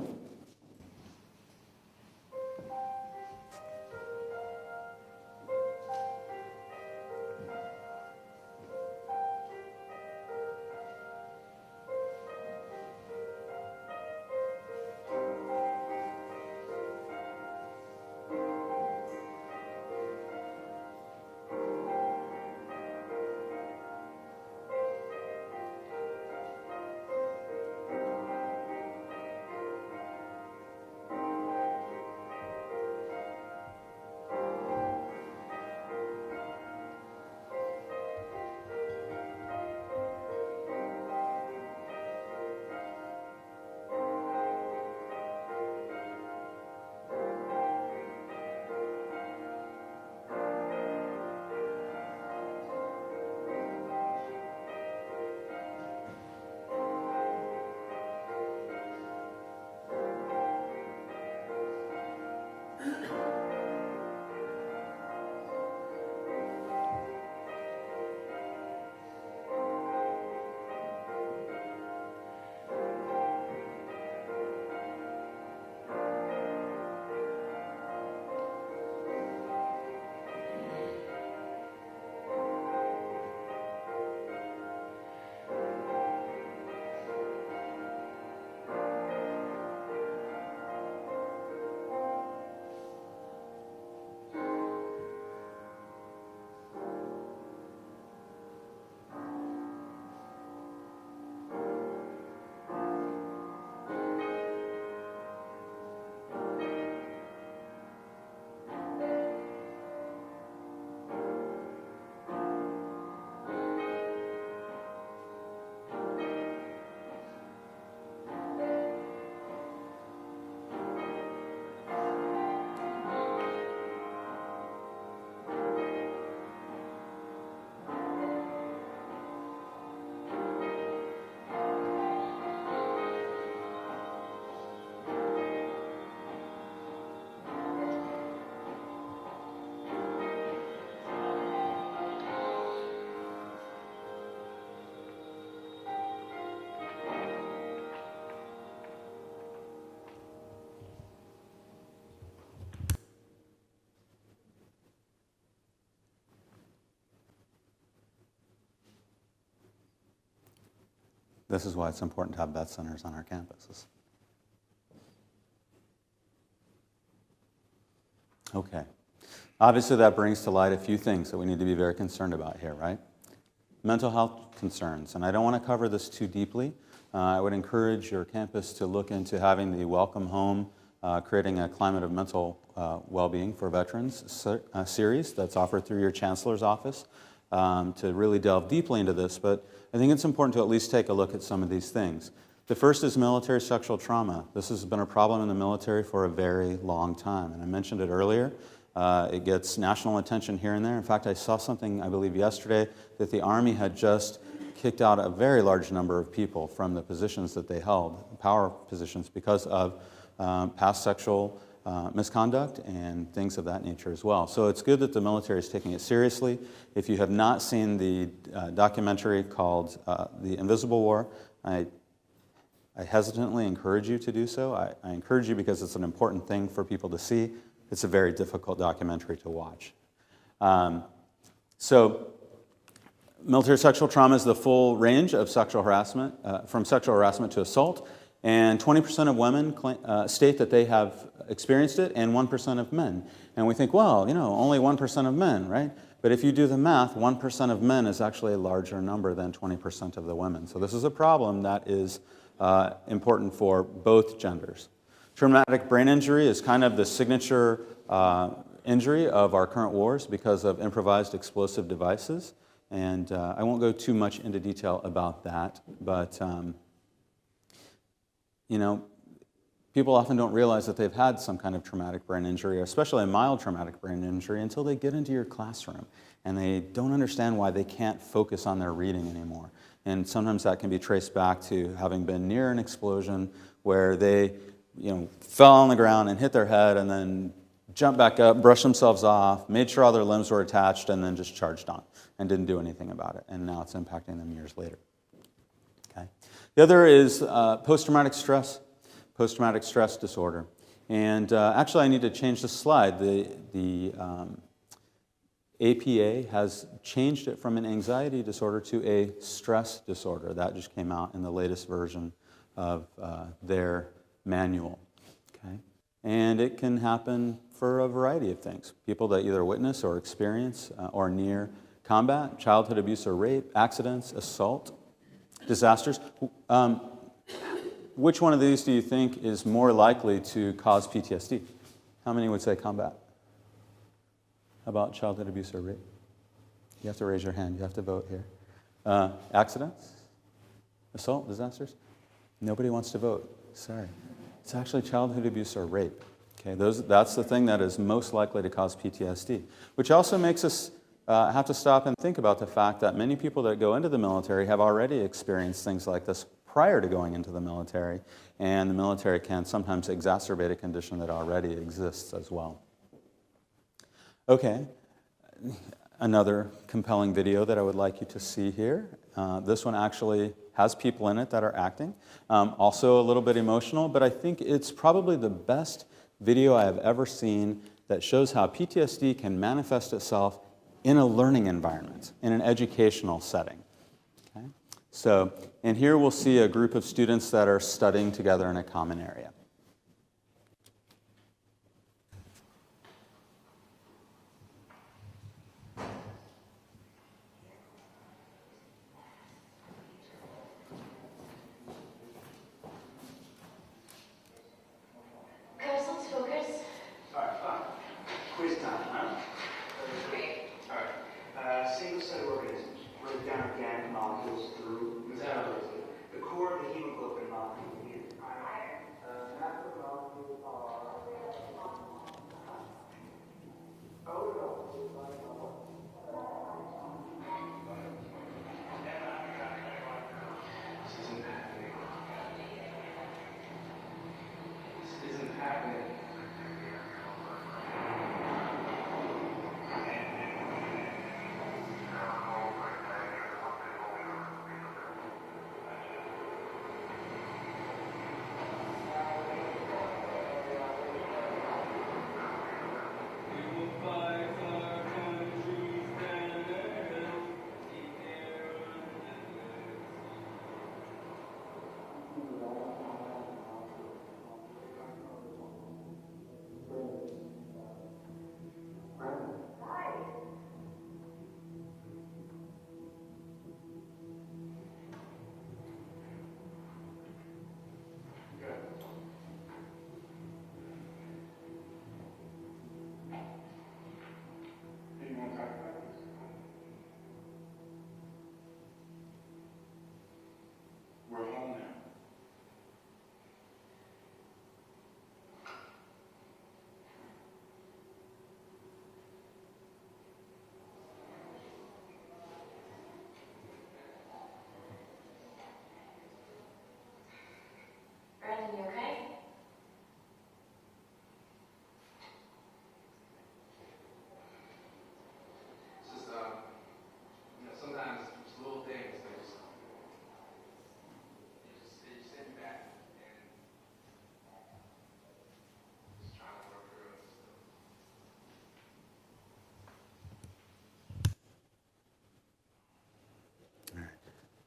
This is why it's important to have Beth centers on our campuses. Okay. Obviously, that brings to light a few things that we need to be very concerned about here, right? mental health concerns. And I don't want to cover this too deeply. I would encourage your campus to look into having the Welcome Home, creating a climate of mental well-being for veterans series that's offered through your chancellor's office to really delve deeply into this. But I think it's important to at least take a look at some of these things. The first is military sexual trauma. This has been a problem in the military for a very long time. And I mentioned it earlier. It gets national attention here and there. In fact, I saw something, I believe yesterday, that the Army had just kicked out a very large number of people from the positions that they held, power positions, because of past sexual misconduct and things of that nature as well. So it's good that the military is taking it seriously. If you have not seen the documentary called The Invisible War, I hesitantly encourage you to do so. I encourage you because it's an important thing for people to see. It's a very difficult documentary to watch. So military sexual trauma is the full range of sexual harassment, from sexual harassment to assault. And 20% of women state that they have experienced it, and 1% of men. And we think, well, only 1% of men, right? But if you do the math, 1% of men is actually a larger number than 20% of the women. So this is a problem that is important for both genders. Traumatic brain injury is kind of the signature injury of our current wars because of improvised explosive devices. And I won't go too much into detail about that, but people often don't realize that they've had some kind of traumatic brain injury, especially a mild traumatic brain injury, until they get into your classroom and they don't understand why they can't focus on their reading anymore. And sometimes that can be traced back to having been near an explosion where they fell on the ground and hit their head and then jumped back up, brushed themselves off, made sure all their limbs were attached, and then just charged on and didn't do anything about it. And now it's impacting them years later. Okay. The other is post-traumatic stress disorder. And actually, I need to change the slide. The APA has changed it from an anxiety disorder to a stress disorder. That just came out in the latest version of their manual. Okay? And it can happen for a variety of things. People that either witness or experience or near combat, childhood abuse or rape, accidents, assault, disasters. Which one of these do you think is more likely to cause PTSD? How many would say combat? How about childhood abuse or rape? You have to raise your hand. You have to vote here. Accidents? Assault? Disasters? Nobody wants to vote. Sorry. It's actually childhood abuse or rape. Okay, that's the thing that is most likely to cause PTSD, which also makes us have to stop and think about the fact that many people that go into the military have already experienced things like this prior to going into the military, and the military can sometimes exacerbate a condition that already exists as well. Okay, another compelling video that I would like you to see here. This one actually has people in it that are acting. Also a little bit emotional, but I think it's probably the best video I have ever seen that shows how PTSD can manifest itself in a learning environment, in an educational setting. Okay? So, and here we'll see a group of students that are studying together in a common area. Guys, let's focus. Alright, fine. Quiz time, huh? Great. Alright. Single cell organisms break down organic molecules through metabolism. The core of the hemoglobin molecule here. Macromolecules are... Oh, no. This isn't happening. This isn't happening.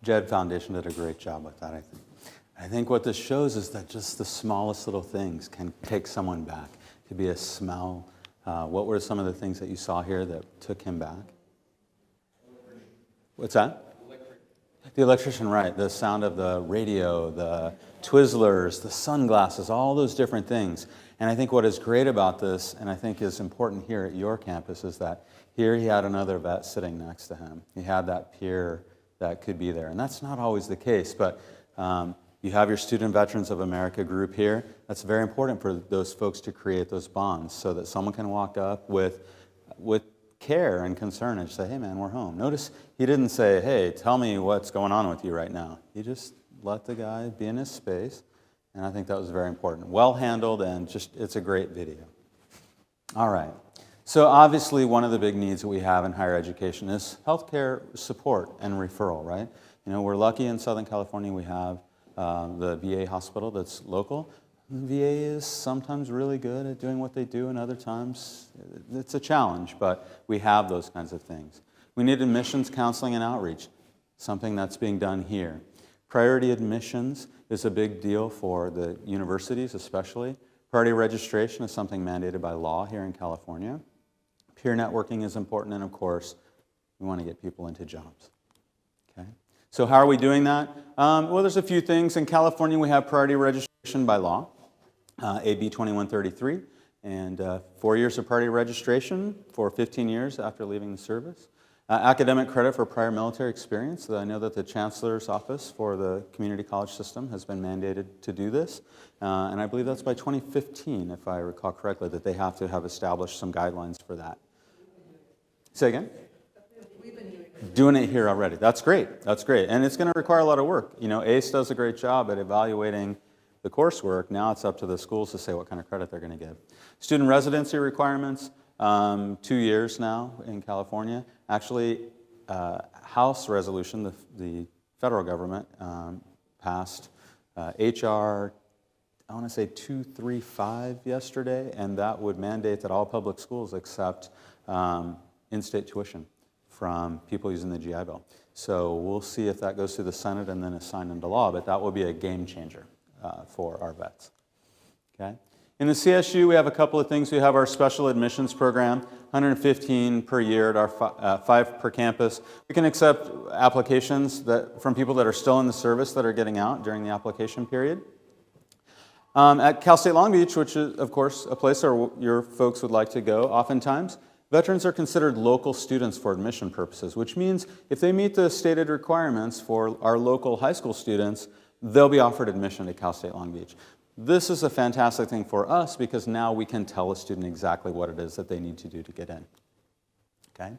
Jed Foundation did a great job with that, I think. I think what this shows is that just the smallest little things can take someone back. It could be a smell. What were some of the things that you saw here that took him back? What's that? The electrician, right. The sound of the radio, the Twizzlers, the sunglasses, all those different things. And I think what is great about this, and I think is important here at your campus, is that here he had another vet sitting next to him. He had that peer that could be there. And that's not always the case, but you have your Student Veterans of America group here. That's very important for those folks to create those bonds so that someone can walk up with care and concern and say, hey man, we're home. Notice he didn't say, hey, tell me what's going on with you right now. He just let the guy be in his space, and I think that was very important. Well handled, and just, it's a great video. All right. So obviously one of the big needs that we have in higher education is healthcare support and referral, right? You know, we're lucky in Southern California we have the VA hospital that's local. The VA is sometimes really good at doing what they do, and other times it's a challenge, but we have those kinds of things. We need admissions, counseling, and outreach, something that's being done here. Priority admissions is a big deal for the universities especially. Priority registration is something mandated by law here in California. Peer networking is important, and of course, we want to get people into jobs. Okay? So how are we doing that? Well, there's a few things. In California, we have priority registration by law. AB 2133, and 4 years of priority registration for 15 years after leaving the service. Academic credit for prior military experience. I know that the Chancellor's Office for the community college system has been mandated to do this, and I believe that's by 2015, if I recall correctly, that they have to have established some guidelines for that. Say again? Doing it here already. That's great. That's great. And it's going to require a lot of work. You know, ACE does a great job at evaluating the coursework. Now it's up to the schools to say what kind of credit they're going to give. Student residency requirements, 2 years now in California. Actually, House resolution, the federal government passed HR, I want to say 235 yesterday, and that would mandate that all public schools accept in-state tuition from people using the GI Bill. So we'll see if that goes through the Senate and then is signed into law, but that will be a game changer for our vets. Okay? In the CSU, we have a couple of things. We have our special admissions program, 115 per year at our 5 per campus. We can accept applications from people that are still in the service that are getting out during the application period. At Cal State Long Beach, which is, of course, a place where your folks would like to go, oftentimes, veterans are considered local students for admission purposes, which means if they meet the stated requirements for our local high school students, they'll be offered admission to Cal State Long Beach. This is a fantastic thing for us because now we can tell a student exactly what it is that they need to do to get in. Okay?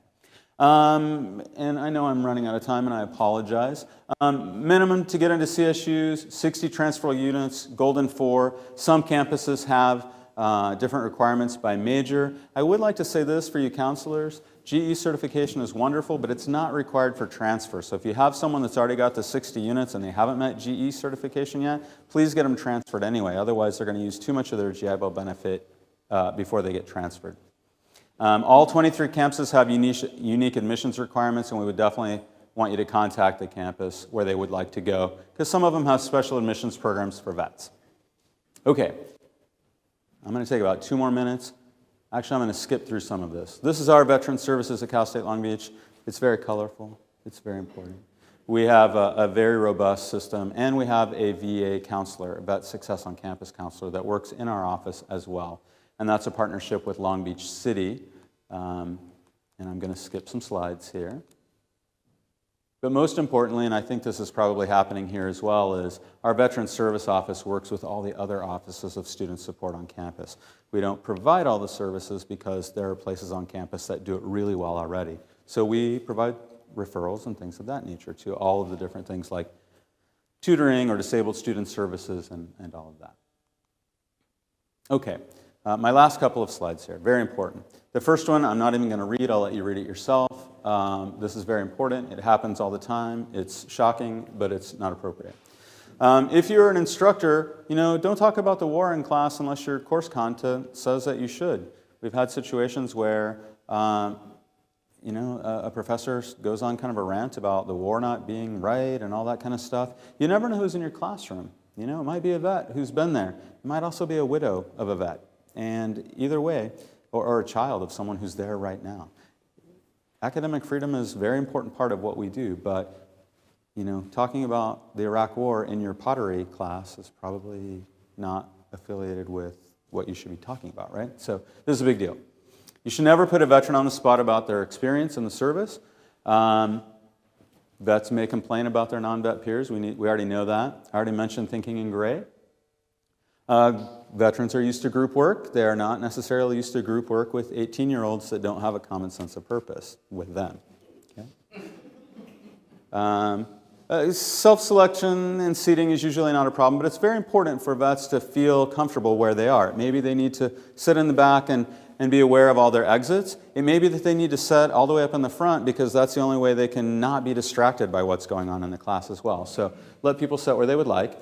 And I know I'm running out of time, and I apologize. Minimum to get into CSUs, 60 transferable units, Golden 4. Some campuses have different requirements by major. I would like to say this for you counselors. GE certification is wonderful, but it's not required for transfer. So if you have someone that's already got the 60 units and they haven't met GE certification yet, please get them transferred anyway. Otherwise, they're going to use too much of their GI Bill benefit before they get transferred. All 23 campuses have unique admissions requirements, and we would definitely want you to contact the campus where they would like to go, because some of them have special admissions programs for vets. Okay. I'm going to take about 2 more minutes. Actually, I'm going to skip through some of this. This is our Veteran Services at Cal State Long Beach. It's very colorful. It's very important. We have a very robust system, and we have a VA counselor, a Vet Success on Campus counselor, that works in our office as well. And that's a partnership with Long Beach City. And I'm going to skip some slides here. But most importantly, and I think this is probably happening here as well, is our Veteran Service Office works with all the other offices of student support on campus. We don't provide all the services because there are places on campus that do it really well already. So we provide referrals and things of that nature to all of the different things like tutoring or disabled student services and all of that. Okay, my last couple of slides here, very important. The first one I'm not even going to read, I'll let you read it yourself. This is very important. It happens all the time. It's shocking, but it's not appropriate. If you're an instructor, don't talk about the war in class unless your course content says that you should. We've had situations where a professor goes on kind of a rant about the war not being right and all that kind of stuff. You never know who's in your classroom. It might be a vet who's been there. It might also be a widow of a vet. And either way, or a child of someone who's there right now. Academic freedom is a very important part of what we do, but, talking about the Iraq War in your pottery class is probably not affiliated with what you should be talking about, right? So this is a big deal. You should never put a veteran on the spot about their experience in the service. Vets may complain about their non-vet peers. We already know that. I already mentioned thinking in gray. Veterans are used to group work. They are not necessarily used to group work with 18-year-olds that don't have a common sense of purpose with them. Okay? Self-selection and seating is usually not a problem, but it's very important for vets to feel comfortable where they are. Maybe they need to sit in the back and be aware of all their exits. It may be that they need to sit all the way up in the front because that's the only way they can not be distracted by what's going on in the class as well. So let people sit where they would like.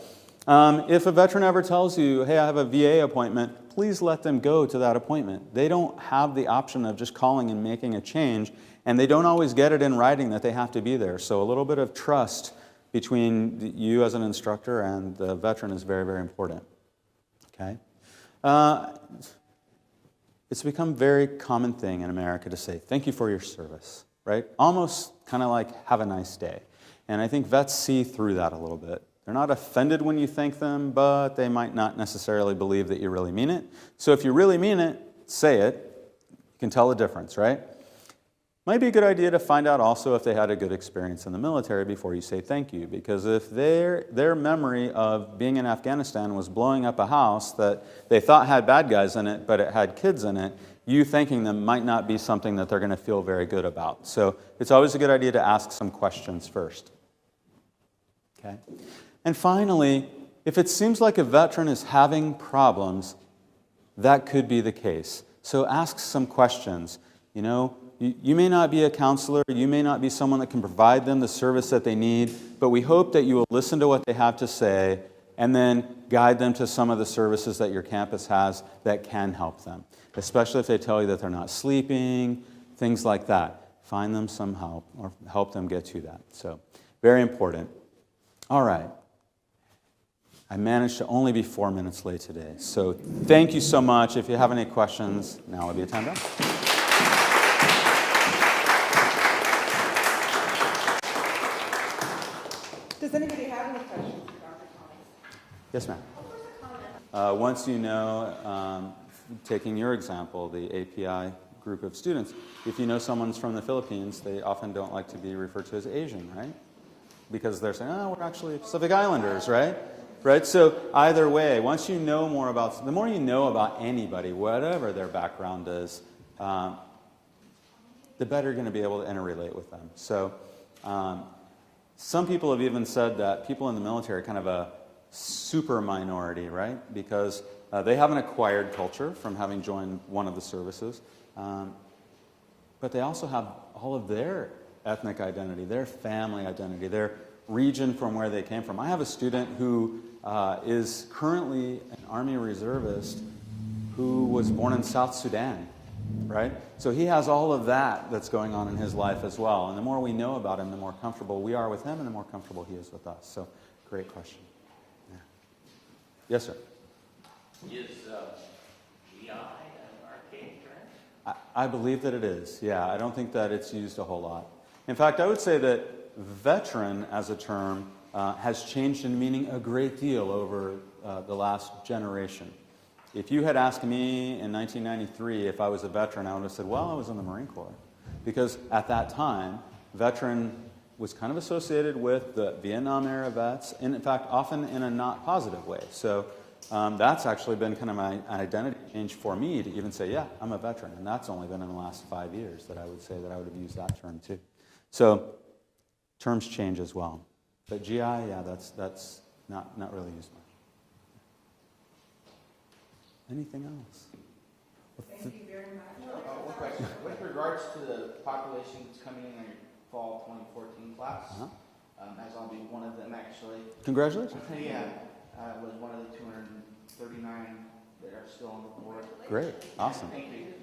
If a veteran ever tells you, hey, I have a VA appointment, please let them go to that appointment. They don't have the option of just calling and making a change, and they don't always get it in writing that they have to be there. So a little bit of trust between you as an instructor and the veteran is very, very important. Okay? It's become a very common thing in America to say, thank you for your service, right? Almost kind of like, have a nice day. And I think vets see through that a little bit. They're not offended when you thank them, but they might not necessarily believe that you really mean it. So if you really mean it, say it. You can tell the difference, right? Might be a good idea to find out also if they had a good experience in the military before you say thank you, because if their memory of being in Afghanistan was blowing up a house that they thought had bad guys in it, but it had kids in it, you thanking them might not be something that they're going to feel very good about. So it's always a good idea to ask some questions first. Okay? And finally, if it seems like a veteran is having problems, that could be the case. So ask some questions. You may not be a counselor, you may not be someone that can provide them the service that they need, but we hope that you will listen to what they have to say and then guide them to some of the services that your campus has that can help them, especially if they tell you that they're not sleeping, things like that. Find them some help or help them get to that. So, very important. All right. I managed to only be 4 minutes late today. So thank you so much. If you have any questions, now would be a time to ask. Does anybody have any questions for Dr. Thomas? Yes, ma'am. Once you know, taking your example, the API group of students, if you know someone's from the Philippines, they often don't like to be referred to as Asian, right? Because they're saying, we're actually Pacific Islanders, right? Right? So either way, once you know more about, the more you know about anybody, whatever their background is, the better you're going to be able to interrelate with them. So some people have even said that people in the military are kind of a super minority, right? Because they have an acquired culture from having joined one of the services, but they also have all of their ethnic identity, their family identity, their region from where they came from. I have a student who is currently an Army reservist who was born in South Sudan, right? So he has all of that that's going on in his life as well. And the more we know about him, the more comfortable we are with him and the more comfortable he is with us. So, great question. Yeah. Yes, sir? Is GI an archaic term? I believe that it is, yeah. I don't think that it's used a whole lot. In fact, I would say that veteran as a term has changed in meaning a great deal over the last generation. If you had asked me in 1993 if I was a veteran, I would have said, well, I was in the Marine Corps. Because at that time, veteran was kind of associated with the Vietnam-era vets, and in fact, often in a not positive way. So that's actually been kind of my identity change for me to even say, yeah, I'm a veteran. And that's only been in the last 5 years that I would say that I would have used that term too. So terms change as well. But GI, yeah, that's not really used much. Anything else? Thank you very much. One question. With regards to the population that's coming in your fall 2014 class, as I'll be one of them actually. Congratulations. Yeah, was one of the 239 that are still on the board. Great. Awesome. Thank you.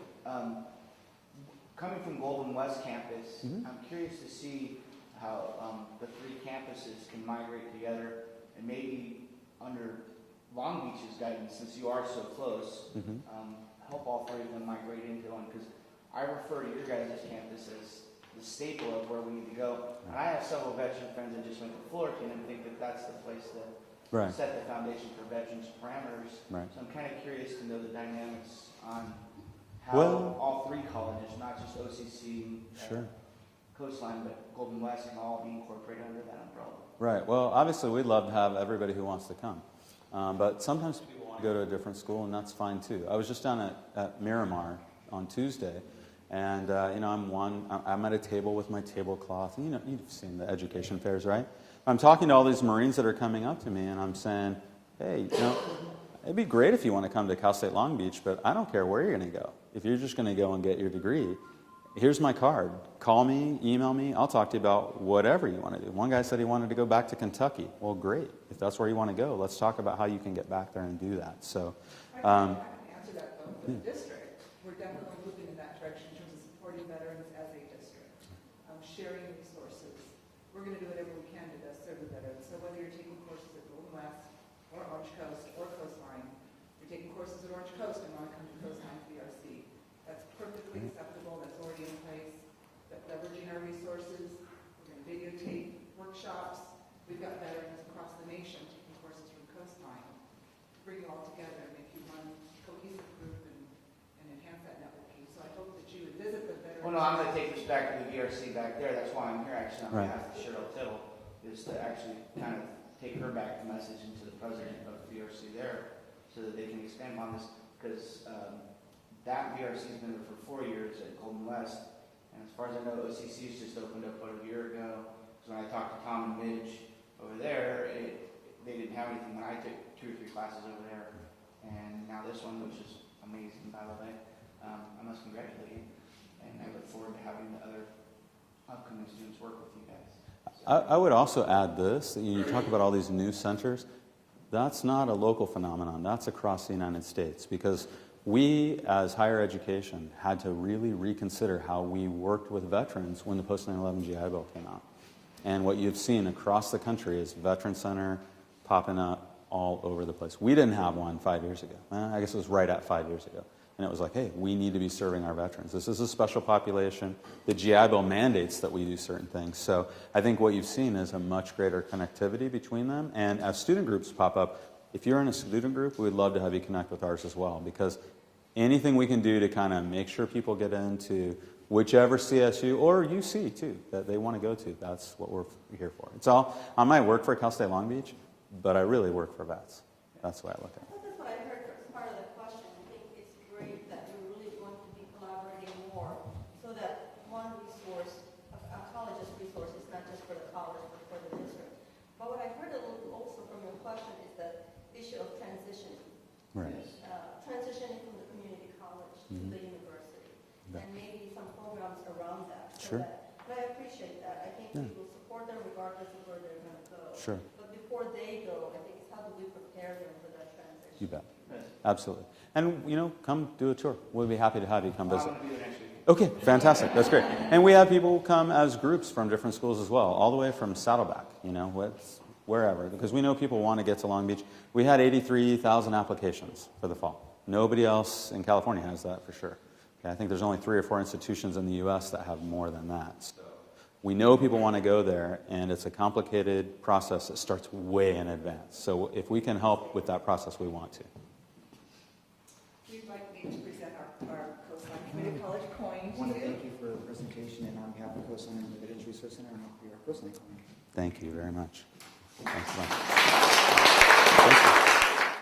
coming from Golden West Campus, Mhm. I'm curious to see how the three campuses can migrate together, and maybe under Long Beach's guidance, since you are so close, help all three of them migrate into one. Because I refer to your guys' campus as the staple of where we need to go. And I have several veteran friends that just went to Fullerton and think that that's the place to Right. set the foundation for veterans parameters. Right. So I'm kind of curious to know the dynamics on how Well- all three colleges, not just OCC, Sure. Coastline, but Golden West, can all be incorporated under that umbrella. Right. Well, obviously, we'd love to have everybody who wants to come. But sometimes people want to go to a different school, and that's fine too. I was just down at Miramar on Tuesday, and I'm at a table with my tablecloth. And, you've seen the education fairs, right? I'm talking to all these Marines that are coming up to me, and I'm saying, hey, it'd be great if you want to come to Cal State Long Beach, but I don't care where you're going to go. If you're just going to go and get your degree, here's my card. Call me, email me. I'll talk to you about whatever you want to do. One guy said he wanted to go back to Kentucky. Well, great. If that's where you want to go, let's talk about how you can get back there and do that. So, I can answer that though. For the district, we're definitely moving in that direction in terms of supporting veterans as a district, sharing resources. We're going to do whatever we can to best serve the veterans. So whether you're taking courses at Golden West or Orange Coast or Coastline, you're taking courses at Orange Coast and want to come to Coastline VRC. That's perfectly acceptable. That's already in place. But leveraging our resources, we're going to videotape workshops. We've got veterans across the nation taking courses from Coastline. Bring you all together and make you one cohesive group and enhance that networking. So I hope that you would visit the veterans. Well, no, I'm going to take this back to the VRC back there. That's why I'm here actually on Right. behalf of Cheryl Tittle, is to actually kind of take her back the message into the president of the VRC there so that they can expand on this. Because that VRC has been there for 4 years at Golden West. And as far as I know, OCC's just opened up a year ago. So when I talked to Tom and Midge over there, they didn't have anything. When I took 2 or 3 classes over there, and now this one, which is amazing, by the way, I must congratulate you. And I look forward to having the other upcoming students work with you guys. I would also add this. You talk about all these new centers. That's not a local phenomenon. That's across the United States, because we, as higher education, had to really reconsider how we worked with veterans when the post 9/11 GI Bill came out. And what you've seen across the country is Veteran Center popping up all over the place. We didn't have one 5 years ago. I guess it was right at 5 years ago. And it was like, hey, we need to be serving our veterans. This is a special population. The GI Bill mandates that we do certain things. So I think what you've seen is a much greater connectivity between them. And as student groups pop up, if you're in a student group, we'd love to have you connect with ours as well, because anything we can do to kind of make sure people get into whichever CSU or UC too that they want to go to, that's what we're here for. It's all, I might work for Cal State Long Beach, but I really work for vets. That's the way I look at it. Well, that's what I heard as part of the question. I think it's great that we're really going to be collaborating more so that one resource, a college's resource, is not just for the college but for the district. But what I heard a little also from your question is the issue of transitioning. Right. Transitioning from the community college to the university. And maybe some programs around that. So Sure. but I appreciate that. I think we will support them regardless of where they're going to go. Sure. But before they go, I think it's how do we prepare them for that transition. You bet. Absolutely. And, come do a tour. We'll be happy to have you come visit. I'm going to be there next week. Okay, fantastic. That's great. And we have people come as groups from different schools as well, all the way from Saddleback, wherever, because we know people want to get to Long Beach. We had 83,000 applications for the fall. Nobody else in California has that for sure. Okay, I think there's only 3 or 4 institutions in the U.S. that have more than that. So we know people want to go there, and it's a complicated process that starts way in advance. So if we can help with that process, we want to. We'd like me to present our Coastline Community College coin I want to to you. thank you for the presentation, and on behalf of Coastline and the Veterans Resource Center, and your Coastline coin. Thank you very much. Thanks a lot. Thank you.